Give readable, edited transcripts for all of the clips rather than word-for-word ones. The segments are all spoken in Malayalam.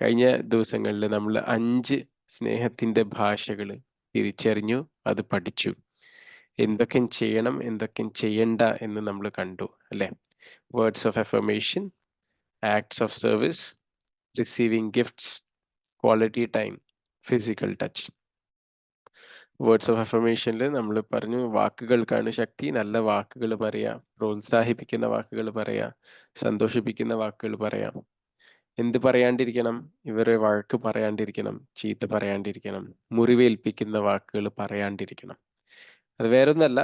കഴിഞ്ഞ ദിവസങ്ങളിൽ നമ്മൾ 5 സ്നേഹത്തിന്റെ ഭാഷകൾ തിരിച്ചറിഞ്ഞു, അത് പഠിച്ചു. എന്തൊക്കെ ചെയ്യണം, എന്തൊക്കെ ചെയ്യണ്ട എന്ന് നമ്മൾ കണ്ടു അല്ലേ? Words of affirmation, acts of service, receiving gifts, quality time, physical touch. Words of അഫർമേഷനിൽ നമ്മൾ പറഞ്ഞു വാക്കുകൾക്കാണ് ശക്തി. നല്ല വാക്കുകൾ പറയാം, പ്രോത്സാഹിപ്പിക്കുന്ന വാക്കുകൾ പറയാം, സന്തോഷിപ്പിക്കുന്ന വാക്കുകൾ പറയാം. എന്ത് പറയാണ്ടിരിക്കണം? ഇവരെ വഴക്ക് പറയാണ്ടിരിക്കണം, ചീത്ത പറയാണ്ടിരിക്കണം, മുറിവേൽപ്പിക്കുന്ന വാക്കുകൾ പറയാണ്ടിരിക്കണം. അത് വേറൊന്നല്ല.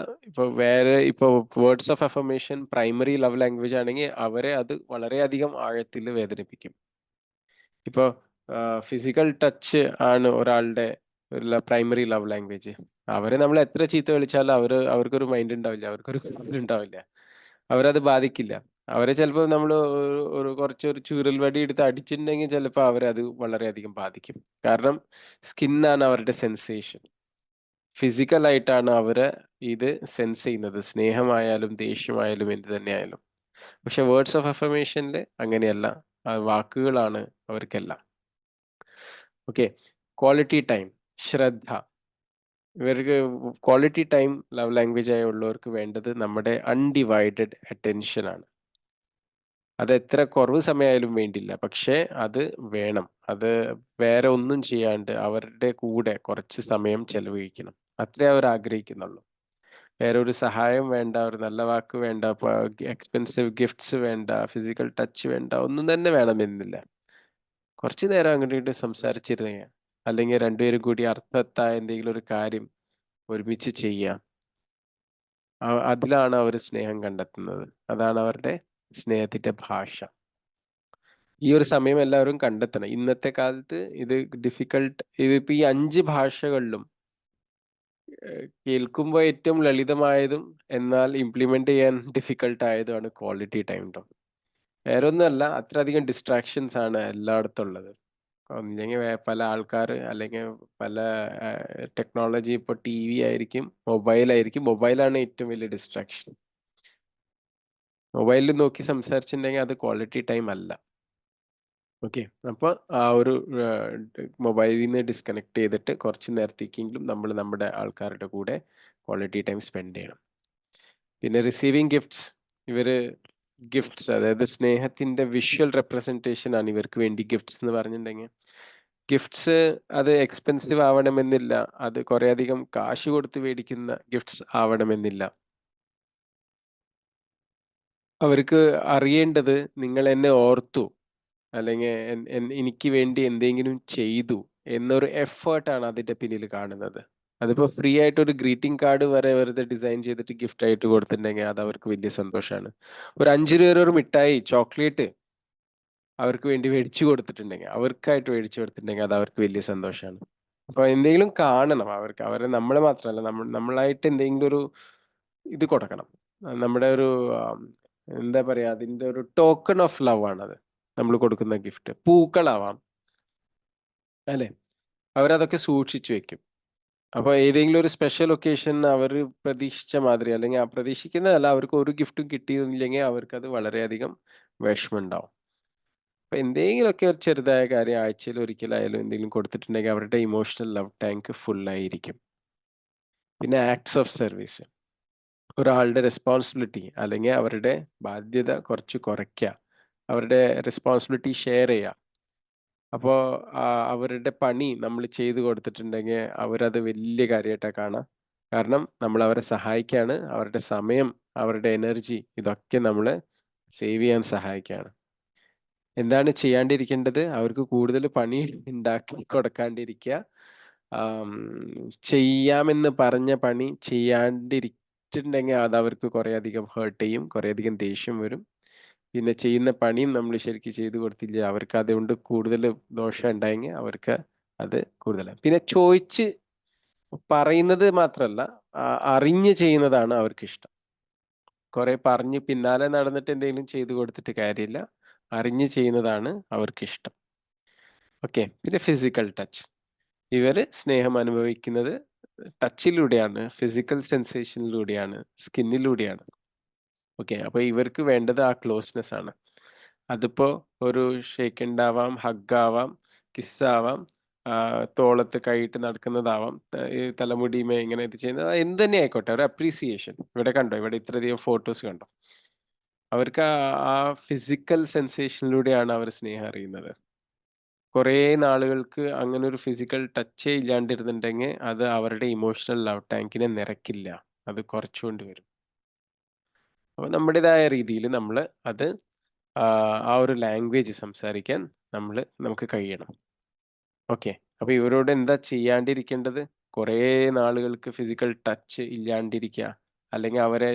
ഇപ്പോൾ words of affirmation primary love language ആണെങ്കിൽ അവരെ അത് വളരെയധികം ആഴത്തിൽ വേദനിപ്പിക്കും. ഇപ്പോൾ ഫിസിക്കൽ ടച്ച് ആണ് ഒരാളുടെ പ്രൈമറി ലവ് ലാംഗ്വേജ്. അവരെ നമ്മൾ എത്ര ചീത്ത വിളിച്ചാലും അവർക്കൊരു മൈൻഡ് ഉണ്ടാവില്ല, അവർക്കൊരു ഉണ്ടാവില്ല, അവരത് ബാധിക്കില്ല. അവരെ ചിലപ്പോൾ നമ്മൾ കുറച്ചൊരു ചൂരൽ വടി എടുത്ത് അടിച്ചിട്ടുണ്ടെങ്കിൽ ചിലപ്പോൾ അവരെ അത് വളരെയധികം ബാധിക്കും. കാരണം സ്കിന്നാണ് അവരുടെ സെൻസേഷൻ. ഫിസിക്കലായിട്ടാണ് അവരെ ഇത് സെൻസ് ചെയ്യുന്നത്. സ്നേഹമായാലും ദേഷ്യമായാലും എന്ത് തന്നെയായാലും. പക്ഷെ വേർഡ്സ് ഓഫ് അഫർമേഷനിൽ അങ്ങനെയല്ല. വാക്കുകളാണ് അവർക്കെല്ലാം. ഓക്കെ. ക്വാളിറ്റി ടൈം, ശ്രദ്ധ. ഇവർക്ക് ക്വാളിറ്റി ടൈം ലവ് ലാംഗ്വേജ് ആയ ഉള്ളവർക്ക് വേണ്ടത് നമ്മുടെ അൺഡിവൈഡഡ് അറ്റൻഷൻ ആണ്. അത് എത്ര കുറവ് സമയമായാലും വേണ്ടില്ല, പക്ഷേ അത് വേണം. അത് വേറെ ഒന്നും ചെയ്യാണ്ട് അവരുടെ കൂടെ കുറച്ച് സമയം ചെലവഴിക്കണം. അത്രേ അവർ ആഗ്രഹിക്കുന്നുള്ളൂ. വേറെ ഒരു സഹായം വേണ്ട, ഒരു നല്ല വാക്ക് വേണ്ട, എക്സ്പെൻസീവ് ഗിഫ്റ്റ്സ് വേണ്ട, ഫിസിക്കൽ ടച്ച് വേണ്ട, ഒന്നും തന്നെ വേണമെന്നില്ല. കുറച്ച് നേരം അങ്ങോട്ടും ഇങ്ങോട്ടും സംസാരിച്ചിരുന്നെങ്കിൽ, അല്ലെങ്കിൽ രണ്ടുപേരും കൂടി അർത്ഥവത്തായ എന്തെങ്കിലും ഒരു കാര്യം ഒരുമിച്ച് ചെയ്യാം. അതിലാണ് അവർ സ്നേഹം കണ്ടെത്തുന്നത്. അതാണ് അവരുടെ സ്നേഹത്തിന്റെ ഭാഷ. ഈ ഒരു സമയം എല്ലാവരും കണ്ടെത്തണം. ഇന്നത്തെ കാലത്ത് ഇത് ഇതിപ്പോ ഈ 5 ഭാഷകളിലും കേൾക്കുമ്പോൾ ഏറ്റവും ലളിതമായതും എന്നാൽ ഇംപ്ലിമെന്റ് ചെയ്യാൻ ഡിഫിക്കൽട്ട് ആയതുമാണ് ക്വാളിറ്റി ടൈം ട്ടോ. വേറൊന്നുമല്ല, അത്രയധികം ഡിസ്ട്രാക്ഷൻസ് ആണ് എല്ലായിടത്തും ഉള്ളത്. ഒന്നെങ്കിൽ പല ആൾക്കാർ, അല്ലെങ്കിൽ പല ടെക്നോളജി, ഇപ്പോൾ TV ആയിരിക്കും, മൊബൈലായിരിക്കും. മൊബൈലാണ് ഏറ്റവും വലിയ ഡിസ്ട്രാക്ഷൻ. മൊബൈലിൽ നോക്കി സംസാരിച്ചിട്ടുണ്ടെങ്കിൽ അത് ക്വാളിറ്റി ടൈം അല്ല. ഓക്കെ. അപ്പോൾ ആ ഒരു മൊബൈലിൽ നിന്ന് ഡിസ്കണക്ട് ചെയ്തിട്ട് കുറച്ച് നേരത്തേക്കെങ്കിലും നമ്മൾ നമ്മുടെ ആൾക്കാരുടെ കൂടെ ക്വാളിറ്റി ടൈം സ്പെൻഡ് ചെയ്യണം. പിന്നെ റിസീവിങ് ഗിഫ്റ്റ്സ്. ഇവർ ഗിഫ്റ്റ്സ്, അതായത് സ്നേഹത്തിന്റെ വിഷ്വൽ റെപ്രസെൻറ്റേഷൻ ആണ് ഇവർക്ക് വേണ്ടി ഗിഫ്റ്റ്സ് എന്ന് പറഞ്ഞിട്ടുണ്ടെങ്കിൽ. ഗിഫ്റ്റ്സ് അത് എക്സ്പെൻസീവ് ആവണമെന്നില്ല, അത് കുറേ അധികം കാശ് കൊടുത്ത് മേടിക്കുന്ന ഗിഫ്റ്റ്സ് ആവണമെന്നില്ല. അവർക്ക് അറിയേണ്ടത് നിങ്ങൾ എന്നെ ഓർത്തു, അല്ലെങ്കിൽ എനിക്ക് വേണ്ടി എന്തെങ്കിലും ചെയ്തു എന്നൊരു എഫേർട്ടാണ് അതിന്റെ പിന്നിൽ കാണുന്നത്. അതിപ്പോ ഫ്രീ ആയിട്ട് ഒരു ഗ്രീറ്റിംഗ് കാർഡ് വരെ വെറുതെ ഡിസൈൻ ചെയ്തിട്ട് ഗിഫ്റ്റ് ആയിട്ട് കൊടുത്തിട്ടുണ്ടെങ്കിൽ അത് അവർക്ക് വലിയ സന്തോഷമാണ്. ഒരു 5 രൂപ ഒരു മിഠായി, ചോക്ലേറ്റ് അവർക്ക് വേണ്ടി മേടിച്ചു കൊടുത്തിട്ടുണ്ടെങ്കിൽ, അവർക്കായിട്ട് മേടിച്ചു കൊടുത്തിട്ടുണ്ടെങ്കിൽ അത് അവർക്ക് വലിയ സന്തോഷമാണ്. അപ്പൊ എന്തെങ്കിലും കാണണം അവർക്ക്. അവരെ നമ്മളെ മാത്രമല്ല, നമ്മളായിട്ട് എന്തെങ്കിലും ഒരു ഇത് കൊടുക്കണം. നമ്മുടെ ഒരു എന്താ പറയാ, അതിന്റെ ഒരു ടോക്കൺ ഓഫ് ലവ് ആണത് നമ്മൾ കൊടുക്കുന്ന ഗിഫ്റ്റ്. പൂക്കളാവാം അല്ലെ? അവരതൊക്കെ സൂക്ഷിച്ചു വെക്കും. അപ്പൊ ഏതെങ്കിലും ഒരു സ്പെഷ്യൽ ഒക്കേഷൻ അവർ പ്രതീക്ഷിച്ച മാതിരി, അല്ലെങ്കിൽ പ്രതീക്ഷിക്കുന്നതല്ല, അവർക്ക് ഒരു ഗിഫ്റ്റും കിട്ടിയില്ലെങ്കിൽ അവർക്കത് വളരെയധികം വിഷമമുണ്ടാവും. അപ്പൊ എന്തെങ്കിലുമൊക്കെ ഒരു ചെറുതായ കാര്യം ആഴ്ചയിൽ ഒരിക്കലായാലും എന്തെങ്കിലും കൊടുത്തിട്ടുണ്ടെങ്കിൽ അവരുടെ ഇമോഷണൽ ലവ് ടാങ്ക് ഫുൾ ആയിരിക്കും. പിന്നെ ആക്ട്സ് ഓഫ് സർവീസ്. ഒരാളുടെ റെസ്പോൺസിബിലിറ്റി അല്ലെങ്കിൽ അവരുടെ ബാധ്യത കുറച്ച് കുറയ്ക്കുക, അവരുടെ റെസ്പോൺസിബിലിറ്റി ഷെയർ ചെയ്യുക. അപ്പോൾ അവരുടെ പണി നമ്മൾ ചെയ്തു കൊടുത്തിട്ടുണ്ടെങ്കിൽ അവരത് വലിയ കാര്യമായിട്ടാണ് കാണുക. കാരണം നമ്മൾ അവരെ സഹായിക്കുകയാണ്, അവരുടെ സമയം, അവരുടെ എനർജി, ഇതൊക്കെ നമ്മൾ സേവ് ചെയ്യാൻ സഹായിക്കുകയാണ്. എന്താണ് ചെയ്യാണ്ടിരിക്കേണ്ടത്? അവർക്ക് കൂടുതൽ പണി ഉണ്ടാക്കി കൊടുക്കാണ്ടിരിക്കുക. ആം, ചെയ്യാമെന്ന് പറഞ്ഞ പണി ചെയ്യാണ്ടിരിച്ചിട്ടുണ്ടെങ്കിൽ അത് അവർക്ക് കുറേയധികം ഹേർട്ട് ചെയ്യും, കുറേയധികം ദേഷ്യം വരും. പിന്നെ ചെയ്യുന്ന പണിയും നമ്മൾ ശരിക്കും ചെയ്തു കൊടുത്തില്ല, അവർക്ക് അതുകൊണ്ട് കൂടുതൽ ദോഷം ഉണ്ടായെങ്കിൽ അവർക്ക് അത് കൂടുതലാണ്. പിന്നെ ചോദിച്ച് പറയുന്നത് മാത്രമല്ല, അറിഞ്ഞ് ചെയ്യുന്നതാണ് അവർക്കിഷ്ടം. കുറെ പറഞ്ഞ് പിന്നാലെ നടന്നിട്ട് എന്തെങ്കിലും ചെയ്തു കൊടുത്തിട്ട് കാര്യമില്ല. അറിഞ്ഞ് ചെയ്യുന്നതാണ് അവർക്കിഷ്ടം. ഓക്കെ. പിന്നെ ഫിസിക്കൽ ടച്ച്. ഇവര് സ്നേഹം അനുഭവിക്കുന്നത് ടച്ചിലൂടെയാണ്, ഫിസിക്കൽ സെൻസേഷനിലൂടെയാണ്, സ്കിന്നിലൂടെയാണ്. ഓക്കെ. അപ്പൊ ഇവർക്ക് വേണ്ടത് ആ ക്ലോസ്നെസ് ആണ്. അതിപ്പോ ഒരു ഷേക്ക് ഹാൻഡ് ആവാം, ഹഗ് ആവാം, കിസ്സാവാം, തോളത്ത് കൈയിട്ട് നടക്കുന്നതാവാം, ഈ തലമുടിയുമേ ഇങ്ങനെ ഇത് ചെയ്യുന്നത് എന്ത് തന്നെ ആയിക്കോട്ടെ ഒരു അപ്രീസിയേഷൻ. ഇവിടെ കണ്ടോ, ഇവിടെ ഇത്രയധികം ഫോട്ടോസ് കണ്ടോ? അവർക്ക് ആ ഫിസിക്കൽ സെൻസേഷനിലൂടെയാണ് അവർ സ്നേഹം അറിയുന്നത്. കുറേ നാളുകൾക്ക് അങ്ങനെ ഒരു ഫിസിക്കൽ ടച്ചേ ഇല്ലാണ്ടിരുന്നുണ്ടെങ്കിൽ അത് അവരുടെ ഇമോഷണൽ ലവ് ടാങ്കിനെ നിറയ്ക്കില്ല. അത് കുറച്ചുകൊണ്ട് വരും. അപ്പൊ നമ്മുടേതായ രീതിയിൽ നമ്മള് അത് ആ ഒരു ലാംഗ്വേജ് സംസാരിക്കാൻ നമുക്ക് കഴിയണം. ഓക്കെ. അപ്പൊ ഇവരോട് എന്താ ചെയ്യാണ്ടിരിക്കേണ്ടത്? കുറേ നാളുകൾക്ക് ഫിസിക്കൽ ടച്ച് ഇല്ലാണ്ടിരിക്കുക. അല്ലെങ്കിൽ അവരെ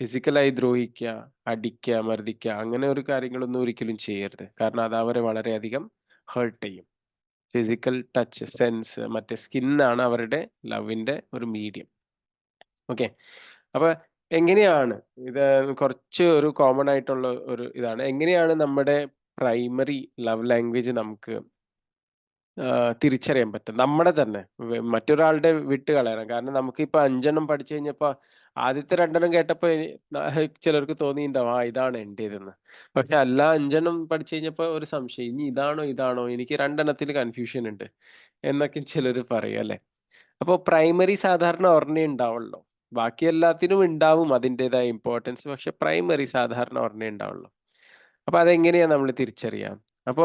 ഫിസിക്കലായി ദ്രോഹിക്കുക, അടിക്കുക, മർദ്ദിക്കുക അങ്ങനെ ഒരു കാര്യങ്ങളൊന്നും ഒരിക്കലും ചെയ്യരുത്. കാരണം അത് അവരെ വളരെയധികം ഹേർട്ട് ചെയ്യും. ഫിസിക്കൽ ടച്ച്, സെൻസ് മറ്റേ സ്കിന്നാണ് അവരുടെ ലവിന്റെ ഒരു മീഡിയം. ഓക്കെ. അപ്പൊ എങ്ങനെയാണ് ഇത് കുറച്ച് ഒരു കോമൺ ആയിട്ടുള്ള ഒരു ഇതാണ്. എങ്ങനെയാണ് നമ്മുടെ പ്രൈമറി ലവ് ലാംഗ്വേജ് നമുക്ക് തിരിച്ചറിയാൻ പറ്റും? നമ്മുടെ തന്നെ മറ്റൊരാളുടെ വിട്ട് കളയണം. കാരണം നമുക്കിപ്പോ 5 എണ്ണം പഠിച്ചു കഴിഞ്ഞപ്പോ ആദ്യത്തെ 2 എണ്ണം കേട്ടപ്പോ ചിലർക്ക് തോന്നിയിട്ടുണ്ടാവും, ഇതാണ് എന്റേതെന്ന്. പക്ഷെ അല്ല 5 എണ്ണം പഠിച്ചു കഴിഞ്ഞപ്പോ ഒരു സംശയം. ഇനി ഇതാണോ ഇതാണോ? എനിക്ക് 2 എണ്ണത്തില് കൺഫ്യൂഷൻ ഉണ്ട് എന്നൊക്കെ ചിലര് പറയും അല്ലേ? അപ്പൊ പ്രൈമറി സാധാരണ ഒരെണ്ണേ ഉണ്ടാവുള്ളൂ. ബാക്കി എല്ലാത്തിനും ഉണ്ടാവും അതിന്റേതായ ഇമ്പോർട്ടൻസ്. പക്ഷെ പ്രൈമറി സാധാരണ ഒരെണ്ണേ ഉണ്ടാവുള്ളൂ. അപ്പൊ അതെങ്ങനെയാ നമ്മള് തിരിച്ചറിയാ? അപ്പോ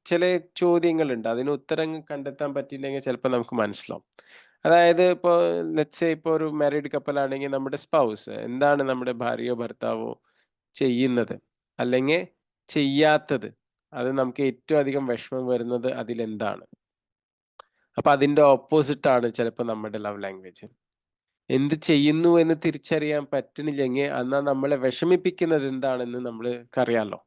ചില ചോദ്യങ്ങളുണ്ട്. അതിന് ഉത്തരം കണ്ടെത്താൻ പറ്റിയില്ലെങ്കിൽ ചിലപ്പോ നമുക്ക് മനസ്സിലാവും. അതായത് ഇപ്പോ ലെറ്റ്സ് സേ ഇപ്പോ ഒരു മാരീഡ് കപ്പിൾ ആണെങ്കിൽ നമ്മുടെ സ്പൗസ് എന്താണ് നമ്മുടെ ഭാര്യയോ ഭർത്താവോ ചെയ്യുന്നത്? അല്ലെങ്കിൽ ചെയ്യാത്തത്? അത് നമുക്ക് ഏറ്റവും അധികം വിഷമം വരുന്നത് അതിലെന്താണ്? അപ്പൊ അതിന്റെ ഓപ്പോസിറ്റ് ആണ് ചിലപ്പോ നമ്മുടെ ലവ് ലാംഗ്വേജ്. എന്ത് ചെയ്യുന്നു എന്ന് തിരിച്ചറിയാൻ പറ്റണില്ലെങ്കിൽ, എന്നാ നമ്മളെ വിഷമിപ്പിക്കുന്നത് എന്താണെന്ന് നമ്മൾക്കറിയാലോ.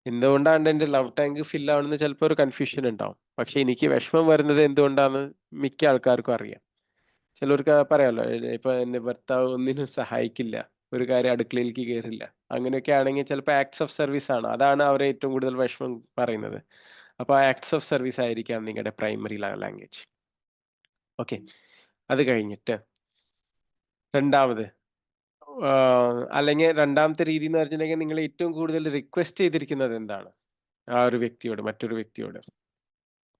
എന്തുകൊണ്ടാണ് എന്റെ ലവ് ടാങ്ക് ഫിൽ ആവണെന്ന് ചിലപ്പോ ഒരു കൺഫ്യൂഷൻ ഉണ്ടാവും. പക്ഷെ എനിക്ക് വിഷമം വരുന്നത് എന്തുകൊണ്ടാന്ന് മിക്ക ആൾക്കാർക്കും അറിയാം. ചിലർക്ക് പറയാലോ, ഇപ്പൊ എന്റെ ഭർത്താവ് ഒന്നിനും സഹായിക്കില്ല. ഒരു കാര്യം അടുക്കളയിലേക്ക് കേറില്ല. അങ്ങനെയൊക്കെ ആണെങ്കിൽ ചിലപ്പോ ആക്ട്സ് ഓഫ് സർവീസ് ആണ്. അതാണ് അവരെ ഏറ്റവും കൂടുതൽ വിഷമം പറയുന്നത്. അപ്പൊ ആ ആക്ട്സ് ഓഫ് സർവീസ് ആയിരിക്കാം നിങ്ങളുടെ പ്രൈമറി ലവ് ലാംഗ്വേജ്. ഓക്കെ. അത് കഴിഞ്ഞിട്ട് രണ്ടാമത് അല്ലെങ്കിൽ രണ്ടാമത്തെ രീതി എന്ന് പറഞ്ഞിട്ടുണ്ടെങ്കിൽ നിങ്ങൾ ഏറ്റവും കൂടുതൽ റിക്വസ്റ്റ് ചെയ്തിരിക്കുന്നത് എന്താണ്? ആ ഒരു വ്യക്തിയോട്, മറ്റൊരു വ്യക്തിയോട്.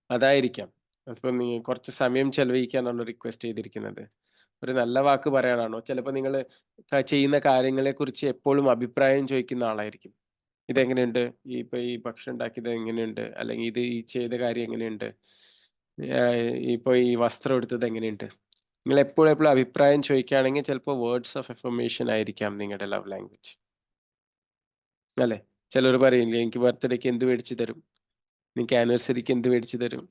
അതായിരിക്കാം. അപ്പൊ നീ കുറച്ച് സമയം ചെലവഴിക്കാനാണോ റിക്വസ്റ്റ് ചെയ്തിരിക്കുന്നത്? ഒരു നല്ല വാക്ക് പറയാനാണോ? ചിലപ്പോ നിങ്ങള് ചെയ്യുന്ന കാര്യങ്ങളെക്കുറിച്ച് എപ്പോഴും അഭിപ്രായം ചോദിക്കുന്ന ആളായിരിക്കും. ഇതെങ്ങനെയുണ്ട്? ഈ ഭക്ഷണം ഉണ്ടാക്കിയത് എങ്ങനെയുണ്ട്? അല്ലെങ്കിൽ ഈ ചെയ്ത കാര്യം എങ്ങനെയുണ്ട്? ഇപ്പൊ ഈ വസ്ത്രം എടുത്തത് എങ്ങനെയുണ്ട്? നിങ്ങൾ എപ്പോഴും എപ്പോഴും അഭിപ്രായം ചോദിക്കുകയാണെങ്കിൽ ചിലപ്പോ വേർഡ്സ് ഓഫ് അഫർമേഷൻ ആയിരിക്കാം നിങ്ങളുടെ ലവ് ലാംഗ്വേജ്. അല്ലേ? ചിലര് പറയില്ലേ, എനിക്ക് ബർത്ത്ഡേക്ക് എന്ത് മേടിച്ച് തരും? നിനക്ക് ആനിവേഴ്സറിക്ക് എന്ത് മേടിച്ച് തരും?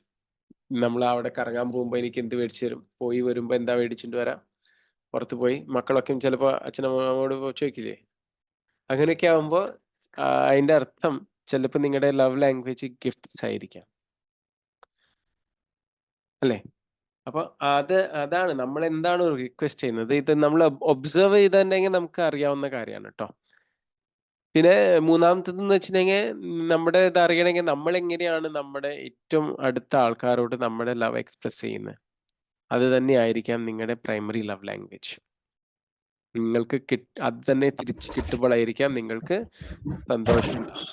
നമ്മളവിടെ കറങ്ങാൻ പോകുമ്പോ എനിക്ക് എന്ത് മേടിച്ച് തരും? പോയി വരുമ്പോ എന്താ മേടിച്ചോണ്ട് വരാ? പുറത്ത് പോയി മക്കളൊക്കെ ചിലപ്പോ അച്ഛനമ്മമാരോട് ചോദിക്കില്ലേ? അങ്ങനെയൊക്കെ ആവുമ്പോ അതിന്റെ അർത്ഥം ചിലപ്പോ നിങ്ങളുടെ ലവ് ലാംഗ്വേജ് ഗിഫ്റ്റ്സ് ആയിരിക്കാം. അല്ലേ? അപ്പൊ അതാണ് നമ്മൾ എന്താണ് റിക്വസ്റ്റ് ചെയ്യുന്നത്. ഇത് നമ്മൾ ഒബ്സർവ് ചെയ്തിട്ടുണ്ടെങ്കിൽ നമുക്ക് അറിയാവുന്ന കാര്യമാണ് ട്ടോ. പിന്നെ മൂന്നാമത്തതെന്ന് വെച്ചിട്ടുണ്ടെങ്കിൽ നമ്മുടെ ഇത് അറിയണമെങ്കിൽ നമ്മൾ എങ്ങനെയാണ് നമ്മുടെ ഏറ്റവും അടുത്ത ആൾക്കാരോട് നമ്മുടെ ലവ് എക്സ്പ്രസ് ചെയ്യുന്നത്. അത് തന്നെയായിരിക്കാം നിങ്ങളുടെ പ്രൈമറി ലവ് ലാംഗ്വേജ്. നിങ്ങൾക്ക് അത് തന്നെ തിരിച്ച് കിട്ടുമ്പോഴായിരിക്കാം നിങ്ങൾക്ക് സന്തോഷം ഉണ്ടാവുക.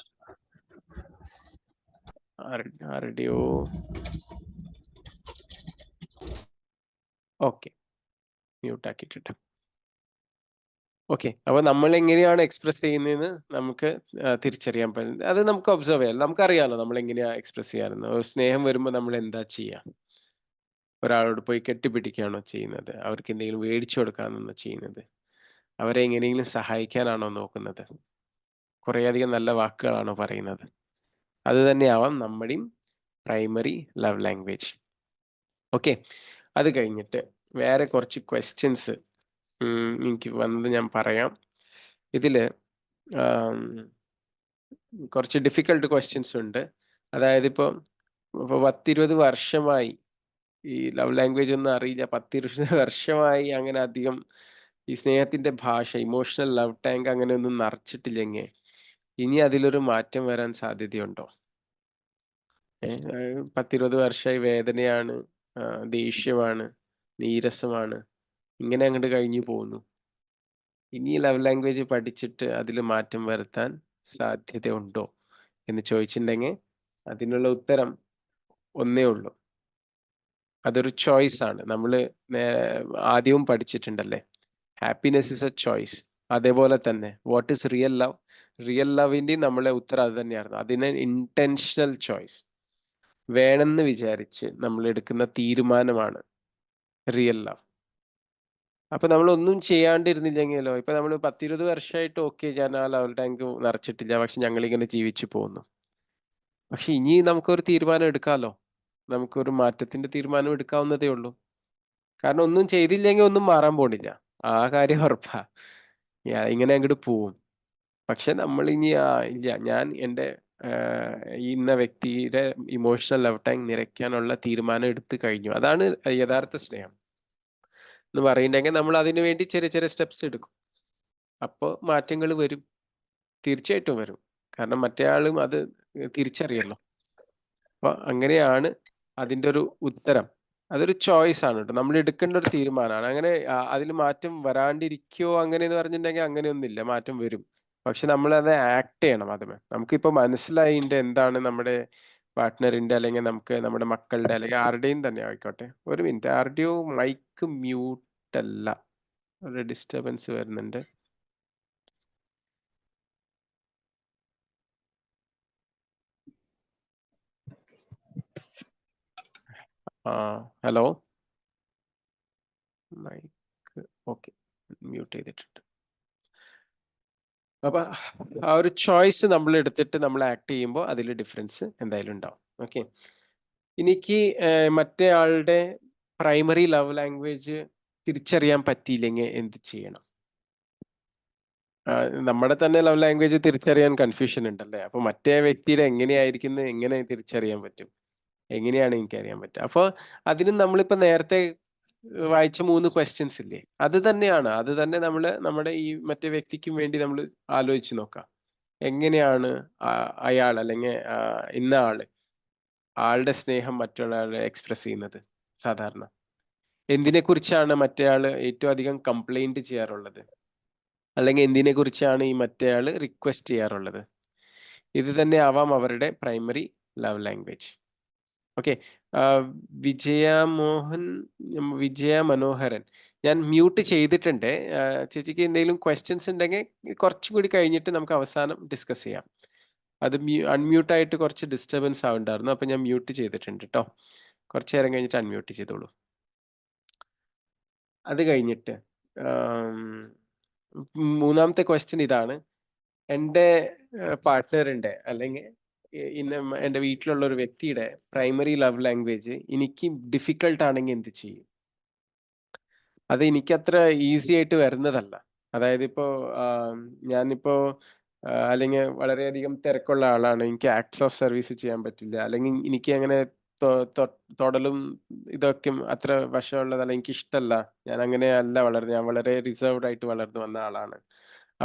ആരുടെയോ ഓക്കെ, മ്യൂട്ട് ആക്കിയിട്ടുണ്ട്. ഓക്കെ. അപ്പൊ നമ്മൾ എങ്ങനെയാണ് എക്സ്പ്രസ് ചെയ്യുന്നതെന്ന് നമുക്ക് തിരിച്ചറിയാൻ പറ്റും. അത് നമുക്ക് ഒബ്സർവ് ചെയ്യാം. നമുക്കറിയാലോ നമ്മൾ എങ്ങനെയാ എക്സ്പ്രസ് ചെയ്യാറെന്ന്. ഒരു സ്നേഹം വരുമ്പോ നമ്മൾ എന്താ ചെയ്യാ? ഒരാളോട് പോയി കെട്ടിപ്പിടിക്കുകയാണോ ചെയ്യുന്നത്? അവർക്ക് എന്തെങ്കിലും മേടിച്ചു കൊടുക്കാനാണോ ചെയ്യുന്നത്? അവരെ എങ്ങനെയെങ്കിലും സഹായിക്കാനാണോ നോക്കുന്നത്? കുറേയധികം നല്ല വാക്കുകളാണോ പറയുന്നത്? അത് തന്നെയാവാം നമ്മുടെയും പ്രൈമറി ലവ് ലാംഗ്വേജ്. ഓക്കെ. അത് കഴിഞ്ഞിട്ട് വേറെ കുറച്ച് ക്വെസ്റ്റ്യൻസ് എനിക്ക് വന്നത് ഞാൻ പറയാം. ഇതില് ആം, കുറച്ച് ഡിഫിക്കൾട്ട് ക്വെസ്റ്റ്യൻസ് ഉണ്ട്. അതായത് ഇപ്പൊ 10-20 വർഷമായി ഈ ലവ് ലാംഗ്വേജ് ഒന്നും അറിയില്ല. 10-20 വർഷമായി അങ്ങനെ അധികം ഈ സ്നേഹത്തിന്റെ ഭാഷ, ഇമോഷണൽ ലവ് ടാങ്ക് അങ്ങനെയൊന്നും നിറച്ചിട്ടില്ലെങ്കിൽ ഇനി അതിലൊരു മാറ്റം വരാൻ സാധ്യതയുണ്ടോ? 10-20 വർഷമായി വേദനയാണ്, ദേഷ്യമാണ്, നീരസമാണ്. ഇങ്ങനെ അങ്ങോട്ട് കഴിഞ്ഞു പോകുന്നു. ഇനി ലവ് ലാംഗ്വേജ് പഠിച്ചിട്ട് അതിൽ മാറ്റം വരുത്താൻ സാധ്യതയുണ്ടോ എന്ന് ചോദിച്ചിട്ടുണ്ടെങ്കിൽ അതിനുള്ള ഉത്തരം ഒന്നേ ഉള്ളൂ. അതൊരു ചോയ്സ് ആണ്. നമ്മള് നേ ആദ്യവും പഠിച്ചിട്ടുണ്ടല്ലേ? Happiness is a choice. അതേപോലെ തന്നെ what is real love? Real ലവിന്റെയും നമ്മളെ ഉത്തരം അത് തന്നെയായിരുന്നു. അതിന് ഇന്റൻഷണൽ ചോയ്സ്. വേണമെന്ന് വിചാരിച്ച് നമ്മൾ എടുക്കുന്ന തീരുമാനമാണ് റിയൽ ലവ്. അപ്പൊ നമ്മളൊന്നും ചെയ്യാണ്ടിരുന്നില്ലെങ്കിലോ, ഇപ്പൊ നമ്മള് 10, 20 വർഷമായിട്ട് ഓക്കെ ഞാൻ ആ ലവ് ടാങ്ക് നിറച്ചിട്ടില്ല. പക്ഷെ ഞങ്ങളിങ്ങനെ ജീവിച്ചു പോകുന്നു. പക്ഷെ ഇനി നമുക്കൊരു തീരുമാനം എടുക്കാലോ. നമുക്കൊരു മാറ്റത്തിന്റെ തീരുമാനം എടുക്കാവുന്നതേ ഉള്ളൂ. കാരണം ഒന്നും ചെയ്തില്ലെങ്കിൽ ഒന്നും മാറാൻ പോണില്ല. ആ കാര്യം ഉറപ്പാ. ഇങ്ങനെ അങ്ങോട്ട് പോവും. പക്ഷെ നമ്മളിനി ഇല്ല ഞാൻ എൻ്റെ ഇന്ന വ്യക്തിയുടെ ഇമോഷണൽ ലവ് ടാങ്ക് നിറയ്ക്കാനുള്ള തീരുമാനം എടുത്തു കഴിഞ്ഞു. അതാണ് യഥാർത്ഥ സ്നേഹം എന്ന് പറയുന്നുണ്ടെങ്കിൽ നമ്മൾ അതിനു വേണ്ടി ചെറിയ ചെറിയ സ്റ്റെപ്സ് എടുക്കും. അപ്പോൾ മാറ്റങ്ങൾ വരും. തീർച്ചയായിട്ടും വരും. കാരണം മറ്റേയാളും അത് തിരിച്ചറിയല്ലോ. അപ്പൊ അങ്ങനെയാണ് അതിന്റെ ഒരു ഉത്തരം. അതൊരു ചോയ്സ് ആണ് ട്ടോ. നമ്മൾ എടുക്കേണ്ട ഒരു തീരുമാനമാണ്. അങ്ങനെ അതില് മാറ്റം വരാണ്ടിരിക്കോ അങ്ങനെയെന്ന് പറഞ്ഞിട്ടുണ്ടെങ്കിൽ അങ്ങനെയൊന്നുമില്ല. മാറ്റം വരും. പക്ഷെ നമ്മളത് ആക്ട് ചെയ്യണം ആദ്യമേ. നമുക്കിപ്പോ മനസ്സിലായി ഇതിന്റെ എന്താണ് നമ്മുടെ പാർട്ട്ണറിന്റെ അല്ലെങ്കിൽ നമുക്ക് നമ്മുടെ മക്കളുടെ അല്ലെങ്കിൽ ആരുടെയും തന്നെ ആയിക്കോട്ടെ. ഒരു മിനിറ്റ് ആരുടെയോ മൈക്ക് മ്യൂട്ട് അല്ല. ഒരു ഡിസ്റ്റർബൻസ് വരുന്നുണ്ട്. ആ ഹലോ. Mic okay. മ്യൂട്ട് ചെയ്തിട്ടുണ്ട്. അപ്പൊ ആ ഒരു ചോയ്സ് നമ്മൾ എടുത്തിട്ട് നമ്മൾ ആക്ട് ചെയ്യുമ്പോൾ അതിൽ ഡിഫറൻസ് എന്തായാലും ഉണ്ടാവും. ഓക്കെ. എനിക്ക് മറ്റേ ആളുടെ പ്രൈമറി ലവ് ലാംഗ്വേജ് തിരിച്ചറിയാൻ പറ്റിയില്ലെങ്കിൽ എന്ത് ചെയ്യണം? നമ്മുടെ തന്നെ ലവ് ലാംഗ്വേജ് തിരിച്ചറിയാൻ കൺഫ്യൂഷൻ ഉണ്ടല്ലേ? അപ്പൊ മറ്റേ വ്യക്തിയുടെ എങ്ങനെയായിരിക്കുംന്ന് എങ്ങനെ തിരിച്ചറിയാൻ പറ്റും? എങ്ങനെയാണ് എനിക്കറിയാൻ പറ്റുക? അപ്പൊ അതിന് നമ്മളിപ്പോ നേരത്തെ വായിച്ച 3 ക്വസ്റ്റ്യൻസ് ഇല്ലേ? അത് തന്നെയാണ്. അത് തന്നെ നമ്മള് നമ്മുടെ ഈ മറ്റേ വ്യക്തിക്കും വേണ്ടി നമ്മള് ആലോചിച്ച് നോക്കാം. എങ്ങനെയാണ് അയാൾ അല്ലെങ്കിൽ ഇന്ന ആള്, ആളുടെ സ്നേഹം മറ്റുള്ളയാളെ എക്സ്പ്രസ് ചെയ്യുന്നത് സാധാരണ? എന്തിനെക്കുറിച്ചാണ് മറ്റേയാള് ഏറ്റവും അധികം കംപ്ലയിന്റ് ചെയ്യാറുള്ളത്? അല്ലെങ്കിൽ എന്തിനെക്കുറിച്ചാണ് ഈ മറ്റേയാള് റിക്വസ്റ്റ് ചെയ്യാറുള്ളത്? ഇത് തന്നെ ആവാം അവരുടെ പ്രൈമറി ലവ് ലാംഗ്വേജ്. ഓക്കെ. ആഹ് വിജയ മോഹൻ വിജയ മനോഹരൻ. ഞാൻ മ്യൂട്ട് ചെയ്തിട്ടുണ്ട്. ചേച്ചിക്ക് എന്തെങ്കിലും ക്വസ്റ്റ്യൻസ് ഉണ്ടെങ്കിൽ കുറച്ചും കൂടി കഴിഞ്ഞിട്ട് നമുക്ക് അവസാനം ഡിസ്കസ് ചെയ്യാം. അത് അൺമ്യൂട്ട് ആയിട്ട് കുറച്ച് ഡിസ്റ്റർബൻസ് ആവുന്നുണ്ടായിരുന്നു. അപ്പൊ ഞാൻ മ്യൂട്ട് ചെയ്തിട്ടുണ്ട് ട്ടോ. കുറച്ച് നേരം കഴിഞ്ഞിട്ട് അൺമ്യൂട്ട് ചെയ്തോളൂ. അത് കഴിഞ്ഞിട്ട് ആം, മൂന്നാമത്തെ ക്വസ്റ്റ്യൻ ഇതാണ്. എൻ്റെ പാർട്ട്ണറിന്റെ അല്ലെങ്കിൽ എൻ്റെ വീട്ടിലുള്ള ഒരു വ്യക്തിയുടെ പ്രൈമറി ലവ് ലാംഗ്വേജ് എനിക്ക് ഡിഫിക്കൾട്ട് ആണെങ്കിൽ എന്ത് ചെയ്യും? അത് എനിക്കത്ര ഈസി ആയിട്ട് വരുന്നതല്ല. അതായത് ഇപ്പോ ഞാനിപ്പോ അല്ലെങ്കിൽ വളരെയധികം തിരക്കുള്ള ആളാണ്. എനിക്ക് ആക്ട്സ് ഓഫ് സർവീസ് ചെയ്യാൻ പറ്റില്ല. അല്ലെങ്കിൽ എനിക്ക് അങ്ങനെ തൊ തൊ തൊടലും ഇതൊക്കെ അത്ര വശമുള്ളതല്ല. എനിക്കിഷ്ടല്ല. ഞാൻ അങ്ങനെയല്ല വളർന്നത്. ഞാൻ വളരെ റിസർവ്ഡ് ആയിട്ട് വളർന്നു വന്ന ആളാണ്.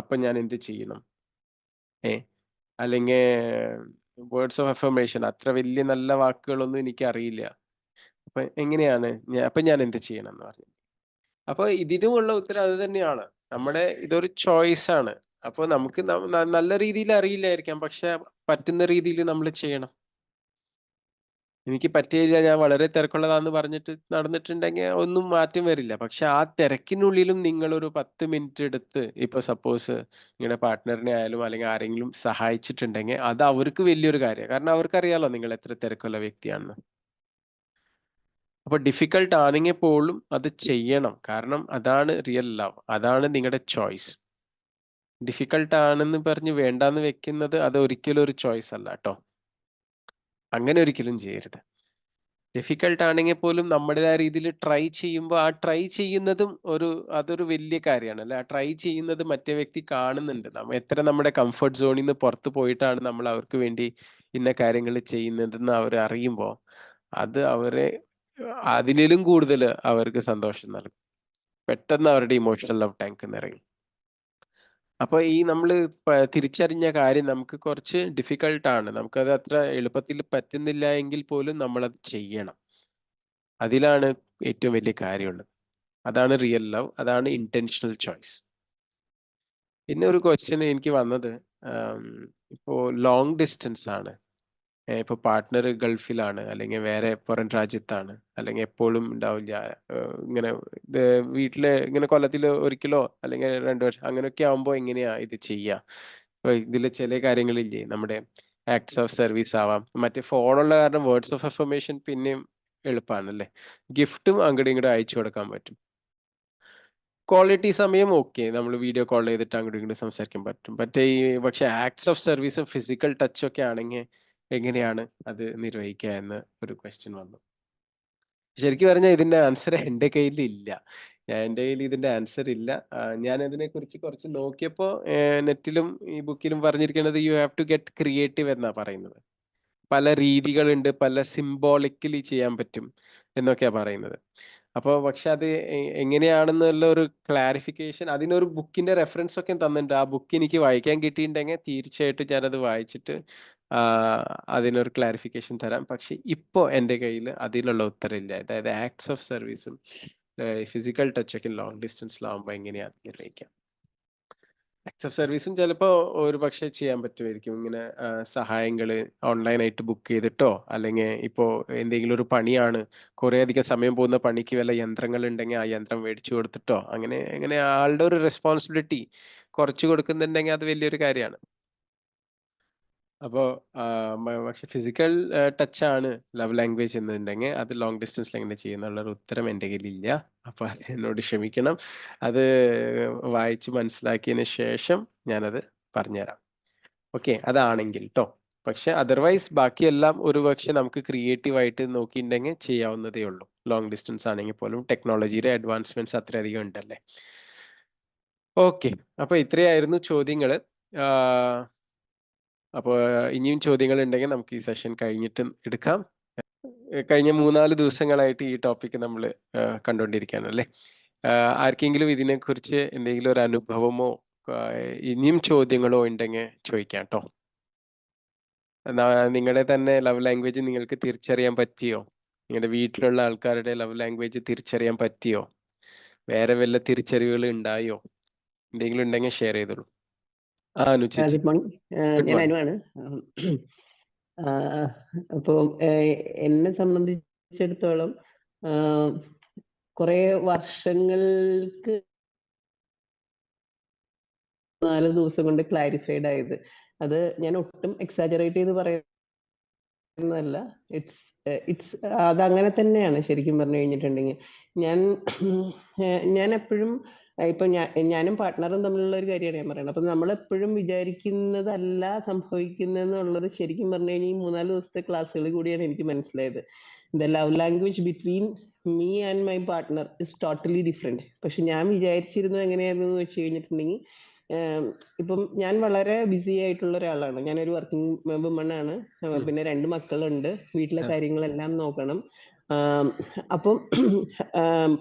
അപ്പൊ ഞാൻ എന്ത് ചെയ്യണം? ഏ? അല്ലെങ്കിൽ വേർഡ്സ് ഓഫ് അഫർമേഷൻ അത്ര വലിയ നല്ല വാക്കുകളൊന്നും എനിക്കറിയില്ല. അപ്പൊ എങ്ങനെയാണ് അപ്പൊ ഞാൻ എന്ത് ചെയ്യണം എന്ന് പറഞ്ഞു. അപ്പൊ ഇതിനുമുള്ള ഉത്തരം അത് തന്നെയാണ്. നമ്മുടെ ഇതൊരു ചോയ്സ് ആണ്. അപ്പൊ നമുക്ക് നല്ല രീതിയിൽ അറിയില്ലായിരിക്കാം. പക്ഷെ പറ്റുന്ന രീതിയിൽ നമ്മൾ ചെയ്യണം. എനിക്ക് പറ്റിയില്ല ഞാൻ വളരെ തിരക്കുള്ളതാന്ന് പറഞ്ഞിട്ട് നടന്നിട്ടുണ്ടെങ്കിൽ ഒന്നും മാറ്റം വരില്ല. പക്ഷെ ആ തിരക്കിനുള്ളിലും നിങ്ങളൊരു 10 മിനിറ്റ് എടുത്ത് ഇപ്പൊ സപ്പോസ് നിങ്ങളുടെ പാർട്ട്ണറിനെ ആയാലും അല്ലെങ്കിൽ ആരെങ്കിലും സഹായിച്ചിട്ടുണ്ടെങ്കിൽ അത് അവർക്ക് വലിയൊരു കാര്യമാണ്. കാരണം അവർക്കറിയാലോ നിങ്ങൾ എത്ര തിരക്കുള്ള വ്യക്തിയാണെന്ന്. അപ്പൊ ഡിഫിക്കൾട്ട് ആണെങ്കിൽ പോലും അത് ചെയ്യണം. കാരണം അതാണ് റിയൽ ലവ്. അതാണ് നിങ്ങളുടെ ചോയ്സ്. ഡിഫിക്കൾട്ട് ആണെന്ന് പറഞ്ഞ് വേണ്ടാന്ന് വെക്കുന്നത് അത് ഒരിക്കലും ഒരു ചോയ്സ് അല്ല ട്ടോ. അങ്ങനെ ഒരിക്കലും ചെയ്യരുത്. ഡിഫിക്കൾട്ട് ആണെങ്കിൽ പോലും നമ്മുടേതായ രീതിയിൽ ട്രൈ ചെയ്യുമ്പോൾ ആ ട്രൈ ചെയ്യുന്നതും അതൊരു വലിയ കാര്യമാണ് അല്ലെ? ആ ട്രൈ ചെയ്യുന്നത് മറ്റേ വ്യക്തി കാണുന്നുണ്ട്. എത്ര നമ്മുടെ കംഫർട്ട് സോണിൽ നിന്ന് പുറത്ത് പോയിട്ടാണ് നമ്മൾ അവർക്ക് വേണ്ടി ഇന്ന കാര്യങ്ങൾ ചെയ്യുന്നതെന്ന് അവർ അറിയുമ്പോൾ അത് അവരെ അതിലും കൂടുതൽ അവർക്ക് സന്തോഷം നൽകും. പെട്ടെന്ന് അവരുടെ ഇമോഷണൽ ലവ് ടാങ്ക് നിറയും. അപ്പൊ ഈ നമ്മള് തിരിച്ചറിഞ്ഞ കാര്യം നമുക്ക് കുറച്ച് ഡിഫിക്കൾട്ട് ആണ്. നമുക്കത് അത്ര എളുപ്പത്തിൽ പറ്റുന്നില്ല എങ്കിൽ പോലും നമ്മളത് ചെയ്യണം. അതിലാണ് ഏറ്റവും വലിയ കാര്യമുള്ളത്. അതാണ് റിയൽ ലവ്. അതാണ് ഇന്റൻഷണൽ ചോയ്സ്. പിന്നെ ഒരു ക്വസ്റ്റ്യൻ എനിക്ക് വന്നത്, ആം, ഇപ്പോ ലോങ് ഡിസ്റ്റൻസ് ആണ്. ഇപ്പൊ പാർട്ട്ണർ ഗൾഫിലാണ്, അല്ലെങ്കിൽ വേറെ പുറം രാജ്യത്താണ്, അല്ലെങ്കിൽ എപ്പോഴും ഉണ്ടാവില്ല. ഇങ്ങനെ ഇത് വീട്ടില് ഇങ്ങനെ കൊല്ലത്തിൽ ഒരിക്കലോ അല്ലെങ്കിൽ 2 വർഷം അങ്ങനെയൊക്കെ ആവുമ്പോൾ എങ്ങനെയാ ഇത് ചെയ്യുക? ഇപ്പൊ ഇതില് ചില കാര്യങ്ങളില്ലേ, നമ്മുടെ ആക്ട്സ് ഓഫ് സർവീസ് ആവാം. മറ്റേ ഫോണുള്ള കാരണം വേർഡ്സ് ഓഫ് അഫർമേഷൻ പിന്നെയും എളുപ്പമാണല്ലേ. ഗിഫ്റ്റും അങ്ങോട്ടും ഇങ്ങോട്ടും അയച്ചു കൊടുക്കാൻ പറ്റും. ക്വാളിറ്റി സമയം ഓക്കെ. നമ്മൾ വീഡിയോ കോൾ ചെയ്തിട്ട് അങ്ങോട്ടും ഇങ്ങോട്ടും സംസാരിക്കാൻ പറ്റും. പക്ഷേ ആക്ട്സ് ഓഫ് സർവീസും ഫിസിക്കൽ ടച്ചും ഒക്കെ ആണെങ്കിൽ എങ്ങനെയാണ് അത് നിർവഹിക്കുക എന്ന് ഒരു ക്വസ്റ്റ്യൻ വന്നു. ശരിക്കും പറഞ്ഞാൽ ഇതിന്റെ ആൻസർ എന്റെ കയ്യിലില്ല. എന്റെ കയ്യിൽ ഇതിന്റെ ആൻസർ ഇല്ല. ഞാൻ അതിനെക്കുറിച്ച് കുറച്ച് നോക്കിയപ്പോ നെറ്റിലും ഈ ബുക്കിലും പറഞ്ഞിരിക്കുന്നത് you have to get creative എന്നാ പറയുന്നത്. പല രീതികളുണ്ട്, പല സിംബോളിക്കലി ചെയ്യാൻ പറ്റും എന്നൊക്കെയാ പറയുന്നത്. പക്ഷെ അത് എങ്ങനെയാണെന്നുള്ള ഒരു ക്ലാരിഫിക്കേഷൻ അതിനൊരു ബുക്കിന്റെ റെഫറൻസ് ഒക്കെ തന്നിട്ടുണ്ട്. ആ ബുക്ക് എനിക്ക് വായിക്കാൻ കിട്ടിയിട്ടുണ്ടെങ്കിൽ തീർച്ചയായിട്ടും ഞാനത് വായിച്ചിട്ട് അതിനൊരു ക്ലാരിഫിക്കേഷൻ തരാം. പക്ഷെ ഇപ്പോ എന്റെ കയ്യിൽ അതിനുള്ള ഉത്തരമില്ല. അതായത് ആക്ട്സ് ഓഫ് സർവീസും ഫിസിക്കൽ ടച്ചൊക്കെ ലോങ് ഡിസ്റ്റൻസിലാവുമ്പോൾ എങ്ങനെയാ നിർവഹിക്കുക? ആക്ട്സ് ഓഫ് സർവീസും ചിലപ്പോ ഒരുപക്ഷെ ചെയ്യാൻ പറ്റുമായിരിക്കും. ഇങ്ങനെ സഹായങ്ങള് ഓൺലൈനായിട്ട് ബുക്ക് ചെയ്തിട്ടോ, അല്ലെങ്കിൽ ഇപ്പോ എന്തെങ്കിലും ഒരു പണിയാണ്, കുറേയധികം സമയം പോകുന്ന പണിക്ക് വല്ല യന്ത്രങ്ങളുണ്ടെങ്കിൽ ആ യന്ത്രം മേടിച്ചു കൊടുത്തിട്ടോ, അങ്ങനെ അങ്ങനെ ആളുടെ ഒരു റെസ്പോൺസിബിലിറ്റി കുറച്ചു കൊടുക്കുന്നുണ്ടെങ്കിൽ അത് വലിയൊരു കാര്യമാണ്. അപ്പോ പക്ഷെ ഫിസിക്കൽ ടച്ചാണ് ലവ് ലാംഗ്വേജ് എന്നുണ്ടെങ്കിൽ അത് ലോങ് ഡിസ്റ്റൻസിൽ എങ്ങനെ ചെയ്യുന്നുള്ളൊരു ഉത്തരം എൻ്റെ കയ്യിലില്ല. അപ്പൊ അത് എന്നോട് ക്ഷമിക്കണം. അത് വായിച്ച് മനസ്സിലാക്കിയതിന് ശേഷം ഞാനത് പറഞ്ഞുതരാം. ഓക്കെ. അതാണെങ്കിൽ ട്ടോ. പക്ഷെ അതർവൈസ് ബാക്കിയെല്ലാം ഒരുപക്ഷെ നമുക്ക് ക്രിയേറ്റീവ് ആയിട്ട് നോക്കിയിട്ടുണ്ടെങ്കിൽ ചെയ്യാവുന്നതേ ഉള്ളൂ. ലോങ് ഡിസ്റ്റൻസ് ആണെങ്കിൽ പോലും ടെക്നോളജിയുടെ അഡ്വാൻസ്മെന്റ്സ് അത്രയധികം ഉണ്ടല്ലേ. ഓക്കെ. അപ്പൊ ഇത്രയായിരുന്നു ചോദ്യങ്ങള്. ആഹ് അപ്പോ ഇനിയും ചോദ്യങ്ങൾ ഉണ്ടെങ്കിൽ നമുക്ക് ഈ സെഷൻ കഴിഞ്ഞിട്ട് എടുക്കാം. കഴിഞ്ഞ 3-4 ദിവസങ്ങളായിട്ട് ഈ ടോപ്പിക് നമ്മള് കണ്ടുകൊണ്ടിരിക്കുകയാണല്ലേ. ആർക്കെങ്കിലും ഇതിനെക്കുറിച്ച് എന്തെങ്കിലും ഒരു അനുഭവമോ ഇനിയും ചോദ്യങ്ങളോ ഉണ്ടെങ്കിൽ ചോദിക്കാം ട്ടോ. നിങ്ങളുടെ തന്നെ ലവ് ലാംഗ്വേജ് നിങ്ങൾക്ക് തിരിച്ചറിയാൻ പറ്റിയോ? നിങ്ങളുടെ വീട്ടിലുള്ള ആൾക്കാരുടെ ലവ് ലാംഗ്വേജ് തിരിച്ചറിയാൻ പറ്റിയോ? വേറെ വല്ല തിരിച്ചറിവുകൾ ഉണ്ടായോ? എന്തെങ്കിലും ഉണ്ടെങ്കിൽ ഷെയർ ചെയ്തോളൂ. അനു ചേച്ചി. Good morning. ഗുഡ് ഞാൻ മോർണിംഗ്. അനുവാണ്. അപ്പോൾ എന്നെ സംബന്ധിച്ചിടത്തോളം കുറെ വർഷങ്ങൾക്ക് 4 ദിവസം കൊണ്ട് ക്ലാരിഫൈഡ് ആയത്. അത് ഞാൻ ഒട്ടും എക്സാജറേറ്റ് ചെയ്ത് പറയുന്നതല്ല. ഇറ്റ്സ് അതങ്ങനെ തന്നെയാണ് ശരിക്കും പറഞ്ഞു കഴിഞ്ഞിട്ടുണ്ടെങ്കിൽ. ഞാൻ ഞാൻ എപ്പോഴും ഇപ്പൊ ഞാനും പാർട്ട്ണറും തമ്മിലുള്ള ഒരു കാര്യമാണ് ഞാൻ പറയുന്നത്. അപ്പൊ നമ്മളെപ്പോഴും വിചാരിക്കുന്നതല്ല സംഭവിക്കുന്നതെന്നുള്ളത് ശരിക്കും പറഞ്ഞു കഴിഞ്ഞാൽ ഈ 3-4 ദിവസത്തെ ക്ലാസ്സുകൾ കൂടിയാണ് എനിക്ക് മനസ്സിലായത്. The love language between me and my partner is totally different. പക്ഷെ ഞാൻ വിചാരിച്ചിരുന്നത് എങ്ങനെയായിരുന്നു എന്ന് വെച്ച് കഴിഞ്ഞിട്ടുണ്ടെങ്കിൽ, ഇപ്പം ഞാൻ വളരെ ബിസി ആയിട്ടുള്ള ഒരാളാണ്. ഞാനൊരു വർക്കിംഗ് വുമൺ ആണ്. പിന്നെ 2 മക്കളുണ്ട്. വീട്ടിലെ കാര്യങ്ങളെല്ലാം നോക്കണം. അപ്പം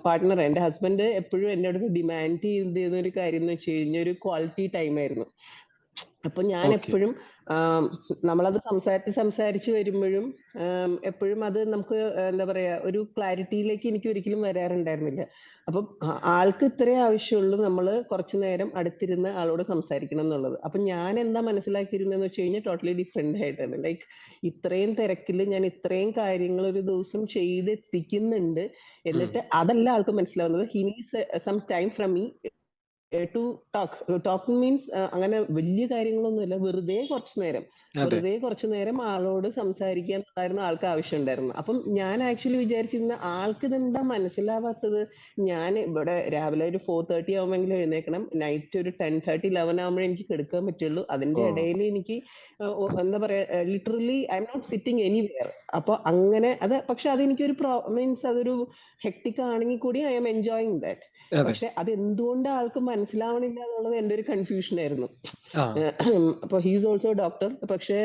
പാർട്ട്ണർ, എന്റെ ഹസ്ബൻഡ് എപ്പോഴും എന്റെ അടുത്ത് ഡിമാൻഡ് ചെയ്തിരുന്ന ഒരു കാര്യം എന്ന് വെച്ച് കഴിഞ്ഞാൽ ഒരു ക്വാളിറ്റി ടൈം ആയിരുന്നു. അപ്പൊ ഞാൻ ഓക്കെ. എപ്പോഴും നമ്മളത് സംസാരിച്ച് വരുമ്പോഴും എപ്പോഴും അത് നമുക്ക് എന്താ പറയാ ഒരു ക്ലാരിറ്റിയിലേക്ക് എനിക്ക് ഒരിക്കലും വരാറുണ്ടായിരുന്നില്ല. അപ്പം ആൾക്ക് ഇത്രേ ആവശ്യമുള്ളൂ നമ്മൾ കുറച്ചു നേരം അടുത്തിരുന്ന് ആളോട് സംസാരിക്കണം എന്നുള്ളത്. അപ്പൊ ഞാൻ എന്താ മനസ്സിലാക്കിയിരുന്നെന്ന് വെച്ച് കഴിഞ്ഞാൽ ടോട്ടലി ഡിഫറെന്റ് ആയിട്ടാണ്. ലൈക്ക് ഇത്രയും തിരക്കിൽ ഞാൻ ഇത്രയും കാര്യങ്ങൾ ഒരു ദിവസം ചെയ്തെത്തിക്കുന്നുണ്ട്, എന്നിട്ട് അതല്ല ആൾക്ക് മനസ്സിലാവുന്നത്. He needs some time from me to talk means അങ്ങനെ വലിയ കാര്യങ്ങളൊന്നുമില്ല, അതെ. വെറുതെ കുറച്ചു നേരം ആളോട് സംസാരിക്കാൻ ആയിരുന്നു ആൾക്ക് ആവശ്യം ഉണ്ടായിരുന്നു. അപ്പം ഞാൻ ആക്ച്വലി വിചാരിച്ചിരുന്ന ആൾക്ക് ഇതെന്താ മനസ്സിലാവാത്തത്. ഞാൻ ഇവിടെ രാവിലെ ഒരു 4:30 ആവുമെങ്കിലും എഴുന്നേക്കണം, നൈറ്റ് ഒരു 10:30-11 ആവുമ്പോഴേ എനിക്ക് കിടക്കാൻ പറ്റുള്ളൂ. അതിന്റെ ഓ. ഇടയിൽ എനിക്ക് എന്താ പറയാ literally I'm not sitting anywhere. അപ്പൊ അങ്ങനെ അത്, പക്ഷെ അതെനിക്കൊരു മീൻസ് അതൊരു ഹെക്ടിക് ആണെങ്കിൽ കൂടി ഐ എം എൻജോയിങ് ദാറ്റ്. അതെ. പക്ഷെ അത് എന്തുകൊണ്ട് ആൾക്ക് മനസ്സിലാവണില്ല എന്നുള്ളത് എന്റെ ഒരു കൺഫ്യൂഷൻ ആയിരുന്നു. ആ. അപ്പൊ ഹീസ് ഓൾസോ ഡോക്ടർ. പക്ഷെ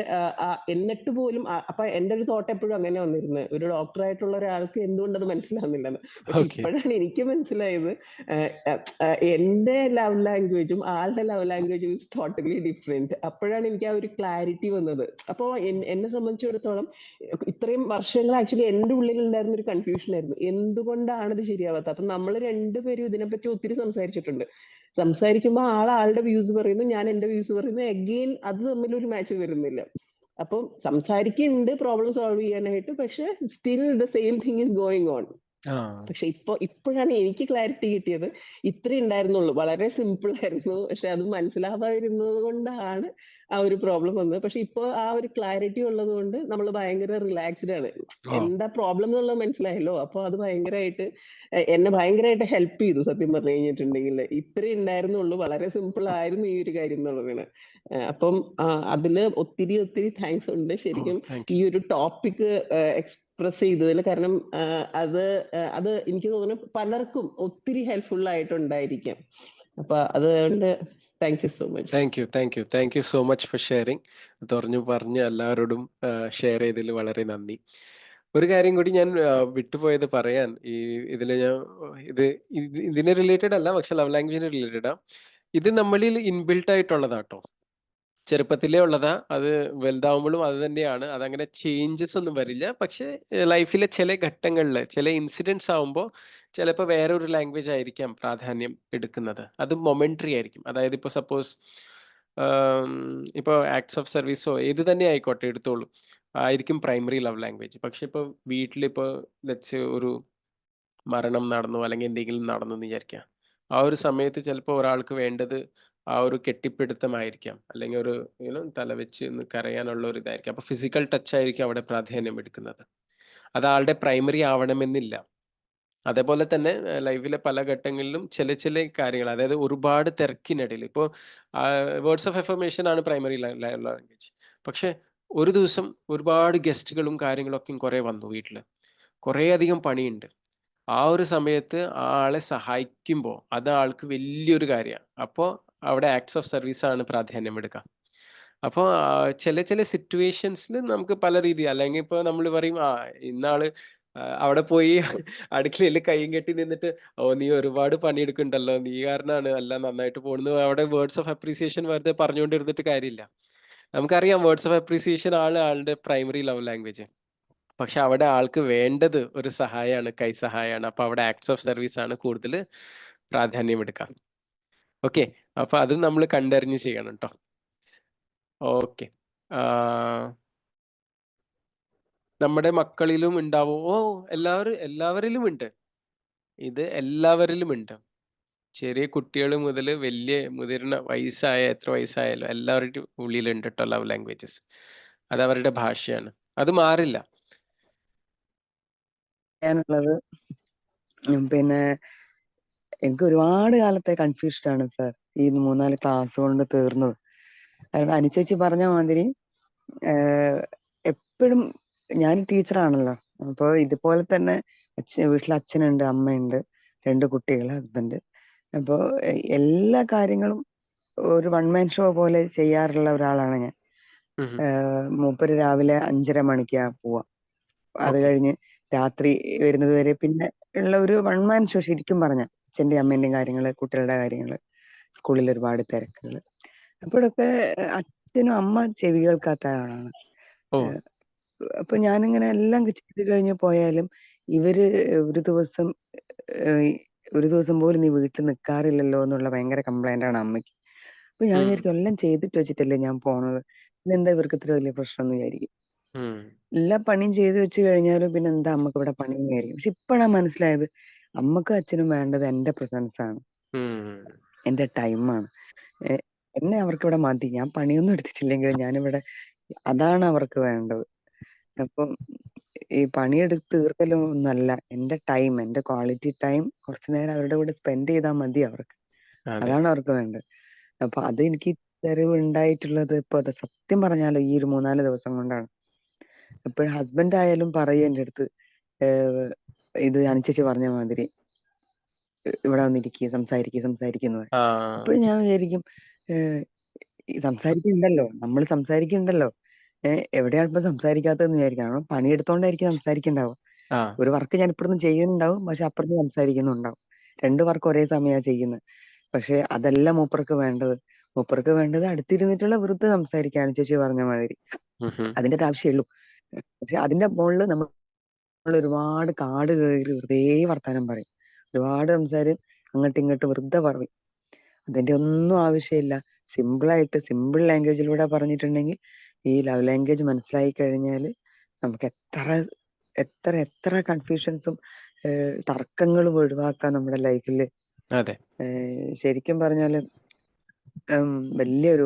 എന്നിട്ട് പോലും അപ്പൊ എന്റെ ഒരു തോട്ട് എപ്പോഴും അങ്ങനെ വന്നിരുന്നത്, ഒരു ഡോക്ടർ ആയിട്ടുള്ള ഒരാൾക്ക് എന്തുകൊണ്ട് അത് മനസ്സിലാവുന്നില്ലെന്ന്. പക്ഷെ ഓക്കെ. ഇപ്പോഴാണ് എനിക്ക് മനസ്സിലായത് എന്റെ ലവ് ലാംഗ്വേജും ആളുടെ ലവ് ലാംഗ്വേജും ഇസ് ടോട്ടലി ഡിഫറെന്റ്. അപ്പോഴാണ് എനിക്ക് ആ ഒരു ക്ലാരിറ്റി വന്നത്. അപ്പോ എന്നെ സംബന്ധിച്ചിടത്തോളം ഇത്രയും വർഷങ്ങൾ ആക്ച്വലി എന്റെ ഉള്ളിൽ ഉണ്ടായിരുന്ന ഒരു കൺഫ്യൂഷൻ ആയിരുന്നു, എന്തുകൊണ്ടാണ് ഇത് ശരിയാവാത്തത്. അപ്പൊ നമ്മൾ രണ്ടുപേരും ഇതിനെപ്പറ്റി ഒത്തിരി സംസാരിച്ചിട്ടുണ്ട്. സംസാരിക്കുമ്പോൾ ആളുടെ വ്യൂസ് പറയുന്നു, ഞാൻ എന്റെ വ്യൂസ് പറയുന്നു, അഗെയിൻ അത് തമ്മിൽ ഒരു മാച്ച് വരുന്നില്ല. അപ്പം സംസാരിക്കുന്നുണ്ട് പ്രോബ്ലം സോൾവ് ചെയ്യാനായിട്ട്. പക്ഷെ still the same thing is going on. ആ. പക്ഷെ ഇപ്പോഴാണ് എനിക്ക് ക്ലാരിറ്റി കിട്ടിയത്. ഇത്രേ ഉണ്ടായിരുന്നുള്ളൂ. വളരെ സിമ്പിൾ ആയിരുന്നു. പക്ഷെ അത് മനസ്സിലാവാതിരുന്നത് കൊണ്ടാണ് ആ ഒരു പ്രോബ്ലം വന്നത്. പക്ഷെ ഇപ്പൊ ആ ഒരു ക്ലാരിറ്റി ഉള്ളത് കൊണ്ട് നമ്മൾ ഭയങ്കര റിലാക്സ്ഡ് ആണ്. ഓ. എന്താ പ്രോബ്ലം എന്നുള്ളത് മനസ്സിലായല്ലോ. അപ്പൊ അത് ഭയങ്കരമായിട്ട് എന്നെ ഭയങ്കരമായിട്ട് ഹെൽപ്പ് ചെയ്തു സത്യം പറഞ്ഞു കഴിഞ്ഞിട്ടുണ്ടെങ്കിൽ. ഇത്രേ ഉണ്ടായിരുന്നുള്ളൂ. വളരെ സിമ്പിൾ ആയിരുന്നു ഈ ഒരു കാര്യം എന്നുള്ളതാണ്. അപ്പം അതില് ഒത്തിരി ഒത്തിരി താങ്ക്സ് ഉണ്ട് ശരിക്കും താങ്ക് ഈ യു. ഒരു ടോപ്പിക് എക്സ്പ്രസ് ചെയ്തതിൽ. കാരണം അത് അത് എനിക്ക് തോന്നുന്നു പലർക്കും ഒത്തിരി ഹെൽപ്ഫുൾ ആയിട്ടുണ്ടായിരിക്കാം. അപ്പൊ അതുകൊണ്ട് thank you so much. Thank you so much for sharing. തുറന്നു പറഞ്ഞ് എല്ലാവരോടും ഷെയർ ചെയ്തതിൽ വളരെ നന്ദി. ഒരു കാര്യം കൂടി ഞാൻ വിട്ടുപോയത് പറയാൻ. ഇതില് ഞാൻ ഇത് ഇതിന് റിലേറ്റഡ് അല്ല, പക്ഷെ ലവ് ലാംഗ്വേജിന് റിലേറ്റഡാ. ഇത് നമ്മളിൽ ഇൻബിൽട്ട് ആയിട്ടുള്ളതാട്ടോ. ചെറുപ്പത്തിലേ ഉള്ളതാ. അത് വലുതാവുമ്പോഴും അത് തന്നെയാണ്. അതങ്ങനെ ചേഞ്ചസ് ഒന്നും വരില്ല. പക്ഷേ ലൈഫിലെ ചില ഘട്ടങ്ങളില്, ചില ഇൻസിഡന്റ്സ് ആവുമ്പോ ചിലപ്പോ വേറൊരു ലാംഗ്വേജ് ആയിരിക്കാം പ്രാധാന്യം എടുക്കുന്നത്. അത് മൊമെന്ററി ആയിരിക്കും. അതായത് ഇപ്പൊ സപ്പോസ് ഇപ്പൊ ആക്ട്സ് ഓഫ് സർവീസോ ഏത് തന്നെ ആയിക്കോട്ടെ എടുത്തോളൂ. ആയിരിക്കും പ്രൈമറി ലവ് ലാംഗ്വേജ്. പക്ഷെ ഇപ്പൊ വീട്ടിലിപ്പോ ലെറ്റ്സ് സേ ഒരു മരണം നടന്നു അല്ലെങ്കിൽ എന്തെങ്കിലും നടന്നു എന്ന് വിചാരിക്കുക. ആ ഒരു സമയത്ത് ചിലപ്പോൾ ഒരാൾക്ക് വേണ്ടത് ആ ഒരു കെട്ടിപ്പിടുത്തമായിരിക്കാം. അല്ലെങ്കിൽ ഒരു തല വെച്ച് ഒന്ന് കരയാനുള്ള ഒരു ഇതായിരിക്കാം. അപ്പൊ ഫിസിക്കൽ ടച്ച് ആയിരിക്കും അവിടെ പ്രാധാന്യം എടുക്കുന്നത്. അത് ആളുടെ പ്രൈമറി ആവണമെന്നില്ല. അതേപോലെ തന്നെ ലൈഫിലെ പല ഘട്ടങ്ങളിലും ചില ചില കാര്യങ്ങൾ, അതായത് ഒരുപാട് തിരക്കിനിടയിൽ ഇപ്പോൾ വേർഡ്സ് ഓഫ് അഫർമേഷൻ ആണ് പ്രൈമറി ലാംഗ്വേജ്. പക്ഷെ ഒരു ദിവസം ഒരുപാട് ഗസ്റ്റുകളും കാര്യങ്ങളൊക്കെയും കുറേ വന്നു വീട്ടിൽ. കുറേ അധികം പണിയുണ്ട്. ആ ഒരു സമയത്ത് ആ ആളെ സഹായിക്കുമ്പോ അത് ആൾക്ക് വലിയൊരു കാര്യമാണ്. അപ്പോൾ അവിടെ ആക്ട്സ് ഓഫ് സർവീസ് ആണ് പ്രാധാന്യം എടുക്കുക. അപ്പോൾ ചില ചില സിറ്റുവേഷൻസിൽ നമുക്ക് പല രീതി, അല്ലെങ്കിൽ ഇപ്പോൾ നമ്മൾ പറയും ഇന്നാള് അവിടെ പോയി അടുക്കളയിൽ കൈയും കെട്ടി നിന്നിട്ട് നീ ഒരുപാട് പണിയെടുക്കുന്നുണ്ടല്ലോ, നീ കാരണമാണ് എല്ലാം നന്നായിട്ട് പോകുന്നത്. അവിടെ വേർഡ്സ് ഓഫ് അപ്രീസിയേഷൻ വെറുതെ പറഞ്ഞുകൊണ്ടിരുന്നിട്ട് കാര്യമില്ല. നമുക്കറിയാം വേർഡ്സ് ഓഫ് അപ്രീസിയേഷൻ ആളുടെ പ്രൈമറി ലവ് ലാംഗ്വേജ്. പക്ഷെ അവിടെ ആൾക്ക് വേണ്ടത് ഒരു സഹായമാണ്, കൈ സഹായമാണ്. അപ്പൊ അവിടെ ആക്ട്സ് ഓഫ് സർവീസ് ആണ് കൂടുതൽ പ്രാധാന്യം എടുക്കാം. ഓക്കെ. അപ്പൊ അത് നമ്മൾ കണ്ടറിഞ്ഞ് ചെയ്യണം കേട്ടോ. ഓക്കെ. നമ്മുടെ മക്കളിലും ഉണ്ടാവും. എല്ലാവരിലും ഉണ്ട്. ഇത് എല്ലാവരിലും ഉണ്ട്. ചെറിയ കുട്ടികൾ മുതൽ വലിയ മുതിർന്ന വയസ്സായ എത്ര വയസ്സായാലും എല്ലാവരുടെയും ഉള്ളിലുണ്ട് കേട്ടോ ലവ് ലാംഗ്വേജസ്. അത് അവരുടെ ഭാഷയാണ്. അത് മാറില്ല. പറയാനുള്ളത് പിന്നെ എനിക്ക് ഒരുപാട് കാലത്തെ കൺഫ്യൂഷൻ ആണ് സാർ ഈ 3-4 ക്ലാസ് കൊണ്ട് തീർന്നത്. അതായത് അനുചേച്ചി പറഞ്ഞ മാതിരി എപ്പോഴും ഞാൻ ടീച്ചറാണല്ലോ. അപ്പോൾ ഇതുപോലെ തന്നെ വീട്ടിൽ അച്ഛനുണ്ട്, അമ്മയുണ്ട്, 2 കുട്ടികൾ, ഹസ്ബൻഡ്. അപ്പോൾ എല്ലാ കാര്യങ്ങളും ഒരു വൺ മാൻ ഷോ പോലെ ചെയ്യാറുള്ള ഒരാളാണ് ഞാൻ. മൂപ്പര് രാവിലെ 5:30 മണിക്കാ പോവാ. അത് കഴിഞ്ഞ് രാത്രി വരുന്നത് വരെ പിന്നെ ഉള്ള ഒരു വൺ മാൻ ഷോ. ശരിക്കും പറഞ്ഞ അച്ഛൻ്റെയും അമ്മേന്റെയും കാര്യങ്ങള്, കുട്ടികളുടെ കാര്യങ്ങള്, സ്കൂളിൽ ഒരുപാട് തിരക്കുകൾ. അപ്പോഴൊക്കെ അച്ഛനും അമ്മ ചെവി കേൾക്കാത്ത ആളാണ്. അപ്പൊ ഞാനിങ്ങനെ എല്ലാം ചെയ്ത് കഴിഞ്ഞ് പോയാലും ഇവര് ഒരു ദിവസം പോലും നീ വീട്ടിൽ നിൽക്കാറില്ലല്ലോ എന്നുള്ള ഭയങ്കര കംപ്ലൈന്റ് ആണ് അമ്മയ്ക്ക്. അപ്പൊ ഞാൻ വിചാരിക്കും എല്ലാം ചെയ്തിട്ട് വെച്ചിട്ടല്ലേ ഞാൻ പോണത്, പിന്നെന്താ ഇവർക്ക് ഇത്ര വലിയ പ്രശ്നം എന്ന് വിചാരിക്കും. എല്ലാ പണിയും ചെയ്ത് വെച്ച് കഴിഞ്ഞാലും പിന്നെ എന്താ അമ്മക്ക് ഇവിടെ പണിയും വിചാരിക്കും. പക്ഷെ ഇപ്പോഴാണ് മനസ്സിലായത് അമ്മക്കും അച്ഛനും വേണ്ടത് എന്റെ പ്രസൻസ് ആണ്, എന്റെ ടൈമാണ്. എന്നെ അവർക്ക് ഇവിടെ മതി. ഞാൻ പണിയൊന്നും എടുത്തിട്ടില്ലെങ്കിലും ഞാനിവിടെ, അതാണ് അവർക്ക് വേണ്ടത്. അപ്പം ഈ പണിയെടുത്ത് തീർക്കലോ ഒന്നല്ല, എന്റെ ടൈം, എന്റെ ക്വാളിറ്റി ടൈം കുറച്ചു നേരം അവരുടെ കൂടെ സ്പെൻഡ് ചെയ്താൽ മതി അവർക്ക്. അതാണ് അവർക്ക് വേണ്ടത്. അപ്പൊ അത് എനിക്ക് തെളിവ് ഉണ്ടായിട്ടുള്ളത് ഇപ്പൊ അത് സത്യം പറഞ്ഞാലോ ഈ ഒരു 3-4 ദിവസം കൊണ്ടാണ്. എപ്പോഴും ഹസ്ബൻഡ് ആയാലും പറയും എൻ്റെ അടുത്ത്, ഇത് അനുചേച്ചി പറഞ്ഞ മാതിരി ഇവിടെ വന്നിരിക്കുക, സംസാരിക്കുന്നു. അപ്പോഴും ഞാൻ വിചാരിക്കും സംസാരിക്കുന്നുണ്ടല്ലോ, നമ്മൾ സംസാരിക്കുന്നുണ്ടല്ലോ, എവിടെയാണ് ഇപ്പൊ സംസാരിക്കാത്തതെന്ന് വിചാരിക്കണം. പണിയെടുത്തോണ്ടായിരിക്കും സംസാരിക്കുന്നുണ്ടാവും. ഒരു വർക്ക് ഞാൻ ഇപ്പുറത്ത് ചെയ്യുന്നുണ്ടാവും, പക്ഷെ അപ്പുറത്ത് സംസാരിക്കുന്നുണ്ടാവും. 2 വർക്ക് ഒരേ സമയമാണ് ചെയ്യുന്നത്. പക്ഷെ അതല്ല മൂപ്പർക്ക് വേണ്ടത്. മൂപ്പർക്ക് വേണ്ടത് അടുത്തിരുന്നിട്ടുള്ള വെറുതെ സംസാരിക്കാണ്, ചേച്ചി പറഞ്ഞ മാതിരി. അതിന്റെ ഒരു ആവശ്യമുള്ളൂ. പക്ഷെ അതിന്റെ മുകളിൽ നമ്മൾ ഒരുപാട് കാട് കയറി വെറുതെ വർത്താനം പറയും, ഒരുപാട് സംസാരം അങ്ങോട്ടും ഇങ്ങോട്ടും വെറുതെ പറയും. അതിന്റെ ഒന്നും ആവശ്യമില്ല. സിമ്പിളായിട്ട് സിമ്പിൾ ലാംഗ്വേജിലൂടെ പറഞ്ഞിട്ടുണ്ടെങ്കിൽ ഈ ലവ് ലാംഗ്വേജ് മനസ്സിലായി കഴിഞ്ഞാല് നമുക്ക് എത്ര കൺഫ്യൂഷൻസും തർക്കങ്ങളും ഒഴിവാക്കാം നമ്മുടെ ലൈഫിൽ. അതെ. ശരിക്കും പറഞ്ഞാല് വലിയൊരു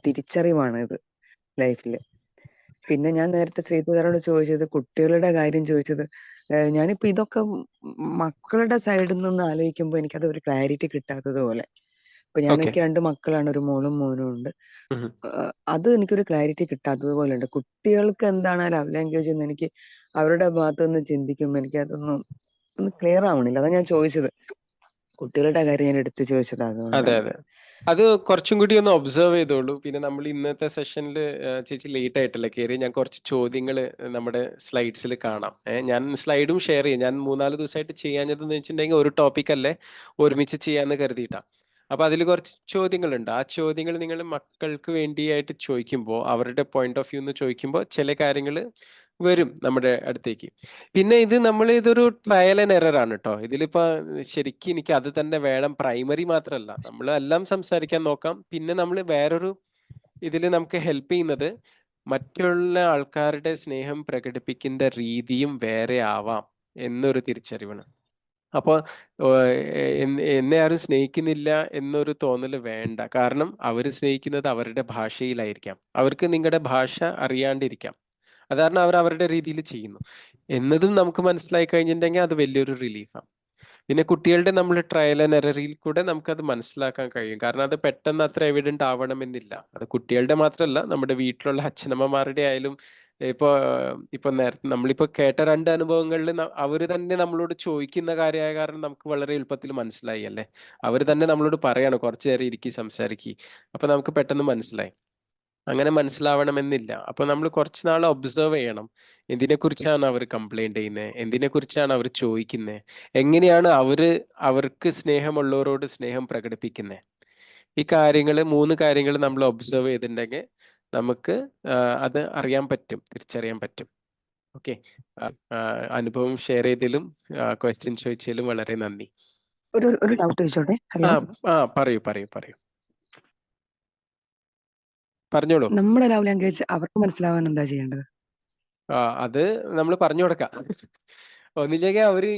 തിരിച്ചറിവാണ് ഇത് ലൈഫിൽ. പിന്നെ ഞാൻ നേരത്തെ ശ്രീധരോട് ചോദിച്ചത്, കുട്ടികളുടെ കാര്യം ചോദിച്ചത്, ഞാനിപ്പോ ഇതൊക്കെ മക്കളുടെ സൈഡിൽ നിന്ന് ആലോചിക്കുമ്പോൾ എനിക്കത് ഒരു ക്ലാരിറ്റി കിട്ടാത്തത് പോലെ. ഇപ്പൊ ഞാനൊക്കെ 2 മക്കളാണ്, ഒരു മോളും മോനും ഉണ്ട്. അത് എനിക്കൊരു ക്ലാരിറ്റി കിട്ടാത്തത് പോലെ ഉണ്ട്. കുട്ടികൾക്ക് എന്താണ് ലവ് ലാംഗ്വേജ് എന്ന് എനിക്ക് അവരുടെ ഭാഗത്ത് നിന്ന് ചിന്തിക്കുമ്പോൾ എനിക്ക് അതൊന്നും ക്ലിയർ ആവണില്ല. അതാ ഞാൻ ചോദിച്ചത്, കുട്ടികളുടെ കാര്യം ഞാൻ എടുത്ത് ചോദിച്ചത് അതെ അതുകൊണ്ടാണ്. അതെ അത് കുറച്ചും കൂടി ഒന്ന് ഒബ്സർവ് ചെയ്തോളൂ. പിന്നെ നമ്മൾ ഇന്നത്തെ സെഷനിൽ ചേച്ചി ലേറ്റ് ആയിട്ടല്ല കയറി. ഞാൻ കുറച്ച് ചോദ്യങ്ങൾ നമ്മുടെ സ്ലൈഡ്സിൽ കാണാം. ഞാൻ സ്ലൈഡും ഷെയർ ചെയ്യും. ഞാൻ 3-4 ദിവസമായിട്ട് ചെയ്യാഞ്ഞതെന്ന് വെച്ചിട്ടുണ്ടെങ്കിൽ ഒരു ടോപ്പിക് അല്ലേ ഒരുമിച്ച് ചെയ്യാന്ന് കരുതിയിട്ടാ. അപ്പൊ അതിൽ കുറച്ച് ചോദ്യങ്ങളുണ്ട്. ആ ചോദ്യങ്ങൾ നിങ്ങൾ മക്കൾക്ക് വേണ്ടിയായിട്ട് ചോദിക്കുമ്പോൾ, അവരുടെ പോയിന്റ് ഓഫ് വ്യൂ എന്ന് ചോദിക്കുമ്പോൾ ചില കാര്യങ്ങൾ വരും നമ്മുടെ അടുത്തേക്ക്. പിന്നെ ഇതൊരു ട്രയൽ ആൻഡ് എറർ ആണ് കേട്ടോ. ഇതിലിപ്പോ ശരിക്കും എനിക്ക് അത് തന്നെ വേണം, പ്രൈമറി മാത്രമല്ല, നമ്മൾ എല്ലാം സംസാരിക്കാൻ നോക്കാം. പിന്നെ നമ്മൾ വേറൊരു ഇതിൽ നമുക്ക് ഹെൽപ്പ് ചെയ്യുന്നത് മറ്റുള്ള ആൾക്കാരുടെ സ്നേഹം പ്രകടിപ്പിക്കുന്ന രീതിയും വേറെ ആവാം എന്നൊരു തിരിച്ചറിവാണ്. അപ്പോൾ എന്നെ ആരും സ്നേഹിക്കുന്നില്ല എന്നൊരു തോന്നൽ വേണ്ട. കാരണം അവർ സ്നേഹിക്കുന്നത് അവരുടെ ഭാഷയിലായിരിക്കാം. അവർക്ക് നിങ്ങളുടെ ഭാഷ അറിയാണ്ടിരിക്കാം. അത് കാരണം അവർ അവരുടെ രീതിയിൽ ചെയ്യുന്നു എന്നതും നമുക്ക് മനസ്സിലായി കഴിഞ്ഞിട്ടുണ്ടെങ്കിൽ അത് വലിയൊരു റിലീഫാണ്. പിന്നെ കുട്ടികളുടെ നമ്മൾ ട്രയൽ ആൻഡ് എററിൽ കൂടെ നമുക്കത് മനസ്സിലാക്കാൻ കഴിയും. കാരണം അത് പെട്ടെന്ന് അത്ര എവിഡന്റ് ആവണമെന്നില്ല. അത് കുട്ടികളുടെ മാത്രമല്ല, നമ്മുടെ വീട്ടിലുള്ള അച്ഛനമ്മമാരുടെ ആയാലും. ഇപ്പൊ ഇപ്പൊ നേരത്തെ നമ്മളിപ്പോ കേട്ട 2 അനുഭവങ്ങളിൽ അവര് തന്നെ നമ്മളോട് ചോദിക്കുന്ന കാര്യമായ കാരണം നമുക്ക് വളരെ എളുപ്പത്തിൽ മനസ്സിലായി അല്ലേ. അവര് തന്നെ നമ്മളോട് പറയാണ് കുറച്ചു നേരം ഇരിക്കി സംസാരിക്കി. അപ്പൊ നമുക്ക് പെട്ടെന്ന് മനസ്സിലായി. അങ്ങനെ മനസ്സിലാവണമെന്നില്ല. അപ്പൊ നമ്മൾ കുറച്ച് നാൾ ഒബ്സർവ് ചെയ്യണം. എന്തിനെക്കുറിച്ചാണ് അവർ കംപ്ലൈന്റ് ചെയ്യുന്നത്, എന്തിനെക്കുറിച്ചാണ് അവർ ചോദിക്കുന്നത്, എങ്ങനെയാണ് അവർക്ക് സ്നേഹമുള്ളവരോട് സ്നേഹം പ്രകടിപ്പിക്കുന്നത്. ഈ 3 കാര്യങ്ങൾ നമ്മൾ ഒബ്സർവ് ചെയ്തിട്ടുണ്ടെങ്കിൽ നമുക്ക് അത് അറിയാൻ പറ്റും, തിരിച്ചറിയാൻ പറ്റും. ഓക്കെ. അനുഭവം ഷെയർ ചെയ്തതിലും ക്വസ്റ്റ്യൻ ചോദിച്ചതിലും വളരെ നന്ദി. ഒരു ഡൗട്ട് ചോദിച്ചോട്ടെ? ഹലോ, പറയൂ പറയൂ പറയൂ, പറഞ്ഞോളൂ. നമ്മുടെ ലവ് ലാംഗ്വേജ് അവർക്ക് മനസ്സിലാവാൻ എന്താ ചെയ്യേണ്ടത്? അത് നമ്മൾ പറഞ്ഞു കൊടുക്കാം. ഒന്നില്ലെങ്കിൽ അവര്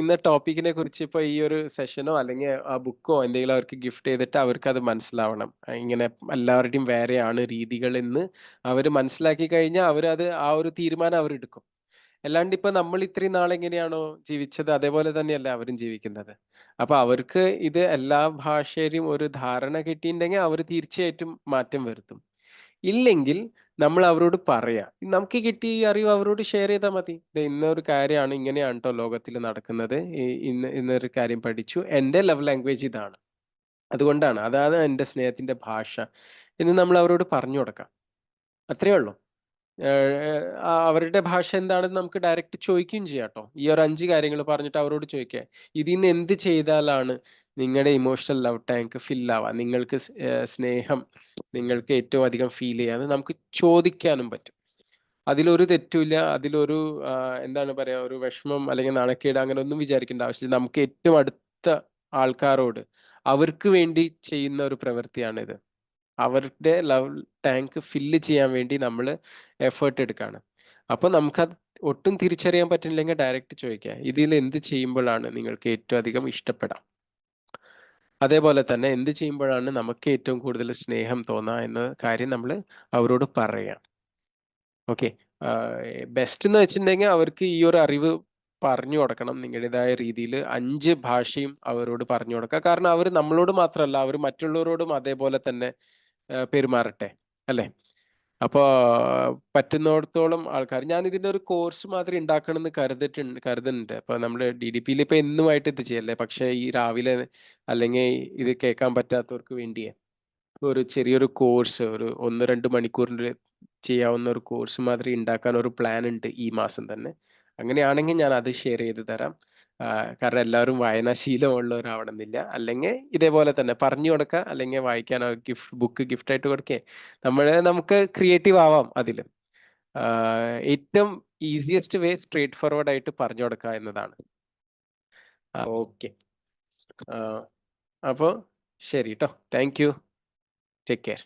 ഇന്ന ടോപ്പിക്കിനെ കുറിച്ച് ഇപ്പൊ ഈ ഒരു സെഷനോ അല്ലെങ്കിൽ ആ ബുക്കോ എന്തെങ്കിലും അവർക്ക് ഗിഫ്റ്റ് ചെയ്തിട്ട് അവർക്ക് അത് മനസ്സിലാവണം. ഇങ്ങനെ എല്ലാവരുടെയും വേറെയാണ് രീതികൾ എന്ന് അവർ മനസ്സിലാക്കി കഴിഞ്ഞാൽ അവരത് ആ ഒരു തീരുമാനം അവരെടുക്കും. അല്ലാണ്ട് ഇപ്പൊ നമ്മൾ ഇത്രയും നാളെങ്ങനെയാണോ ജീവിച്ചത് അതേപോലെ തന്നെയല്ല അവരും ജീവിക്കുന്നത്. അപ്പൊ അവർക്ക് ഇത് എല്ലാ ഭാഷയിലും ഒരു ധാരണ കിട്ടിയിട്ടുണ്ടെങ്കിൽ അവർ തീർച്ചയായിട്ടും മാറ്റം വരുത്തും. ഇല്ലെങ്കിൽ നമ്മൾ അവരോട് പറയാ. നമുക്ക് കിട്ടിയ ഈ അറിവ് അവരോട് ഷെയർ ചെയ്താൽ മതി. ദേ ഇന്നൊരു കാര്യമാണ്, ഇങ്ങനെയാണ് ട്ടോ ലോകത്തിൽ നടക്കുന്നത്. ഇന്നൊരു കാര്യം പഠിച്ചു. എന്റെ ലവ് ലാംഗ്വേജ് ഇതാണ്. അതുകൊണ്ടാണ്. അതാണ് എന്റെ സ്നേഹത്തിന്റെ ഭാഷ എന്ന് നമ്മൾ അവരോട് പറഞ്ഞു കൊടുക്കാം. അത്രേ ഉള്ളൂ. അവരുടെ ഭാഷ എന്താണെന്ന് നമുക്ക് ഡയറക്റ്റ് ചോദിക്കുകയും ചെയ്യാം ട്ടോ. ഈ ഒരു 5 കാര്യങ്ങൾ പറഞ്ഞിട്ട് അവരോട് ചോദിക്കുക. ഇതിന്ന് എന്ത് ചെയ്താലാണ് നിങ്ങളുടെ ഇമോഷണൽ ലവ് ടാങ്ക് ഫിൽ ആവാ? നിങ്ങൾക്ക് സ്നേഹം നിങ്ങൾക്ക് ഏറ്റവും അധികം ഫീൽ ചെയ്യാന്ന് നമുക്ക് ചോദിക്കാനും പറ്റും. അതിലൊരു തെറ്റുമില്ല. അതിലൊരു എന്താണ് പറയാ, ഒരു വിഷമം അല്ലെങ്കിൽ നാണക്കേട് അങ്ങനെ ഒന്നും വിചാരിക്കേണ്ട ആവശ്യമില്ല. നമുക്ക് ഏറ്റവും അടുത്ത ആൾക്കാരോട് അവർക്ക് വേണ്ടി ചെയ്യുന്ന ഒരു പ്രവൃത്തിയാണിത്. അവരുടെ ലവ് ടാങ്ക് ഫില്ല് ചെയ്യാൻ വേണ്ടി നമ്മൾ എഫേർട്ട് എടുക്കുകയാണ്. അപ്പോൾ നമുക്കത് ഒട്ടും തിരിച്ചറിയാൻ പറ്റുന്നില്ലെങ്കിൽ ഡയറക്റ്റ് ചോദിക്കുക. ഇതിൽ എന്ത് ചെയ്യുമ്പോഴാണ് നിങ്ങൾക്ക് ഏറ്റവും അധികം ഇഷ്ടപ്പെടാം? അതേപോലെ തന്നെ എന്ത് ചെയ്യുമ്പോഴാണ് നമുക്ക് ഏറ്റവും കൂടുതൽ സ്നേഹം തോന്നുക എന്ന കാര്യം നമ്മൾ അവരോട് പറയാം. ഓക്കെ. ബെസ്റ്റ് എന്ന് വെച്ചിട്ടുണ്ടെങ്കിൽ അവർക്ക് ഈ ഒരു അറിവ് പറഞ്ഞു കൊടുക്കണം. നിങ്ങളുടേതായ രീതിയിൽ 5 ഭാഷയും അവരോട് പറഞ്ഞു കൊടുക്കുക. കാരണം അവർ നമ്മളോട് മാത്രമല്ല, അവർ മറ്റുള്ളവരോടും അതേപോലെ തന്നെ പെരുമാറട്ടെ. അല്ലേ? അപ്പോ പറ്റുന്നിടത്തോളം ആൾക്കാർ, ഞാൻ ഇതിന്റെ ഒരു കോഴ്സ് മാതിരി ഉണ്ടാക്കണം എന്ന് കരുതുന്നുണ്ട്. അപ്പൊ നമ്മള് DDPയിൽ ഇപ്പൊ എന്നുമായിട്ട് ഇത് ചെയ്യല്ലേ. പക്ഷെ ഈ രാവിലെ അല്ലെങ്കിൽ ഇത് കേൾക്കാൻ പറ്റാത്തവർക്ക് വേണ്ടിയേ ഒരു ചെറിയൊരു കോഴ്സ്, ഒരു 1-2 മണിക്കൂറിന്റെ ചെയ്യാവുന്ന ഒരു കോഴ്സ് മാതിരി ഉണ്ടാക്കാൻ ഒരു പ്ലാൻ ഉണ്ട് ഈ മാസം തന്നെ. അങ്ങനെയാണെങ്കിൽ ഞാൻ അത് ഷെയർ ചെയ്ത് തരാം. കാരണം എല്ലാവരും വായനാശീലമുള്ളവരാവണമെന്നില്ല. അല്ലെങ്കിൽ ഇതേപോലെ തന്നെ പറഞ്ഞു കൊടുക്കുക, അല്ലെങ്കിൽ വായിക്കാൻ ബുക്ക് ഗിഫ്റ്റ് ആയിട്ട് കൊടുക്കേ. നമുക്ക് ക്രിയേറ്റീവ് ആവാം അതിൽ. ഏറ്റവും ഈസിയസ്റ്റ് വേ സ്ട്രേറ്റ് ഫോർവേഡ് ആയിട്ട് പറഞ്ഞു കൊടുക്കുക എന്നതാണ്. ഓക്കെ. അപ്പോൾ ശരി ട്ടോ. Thank you. Take care.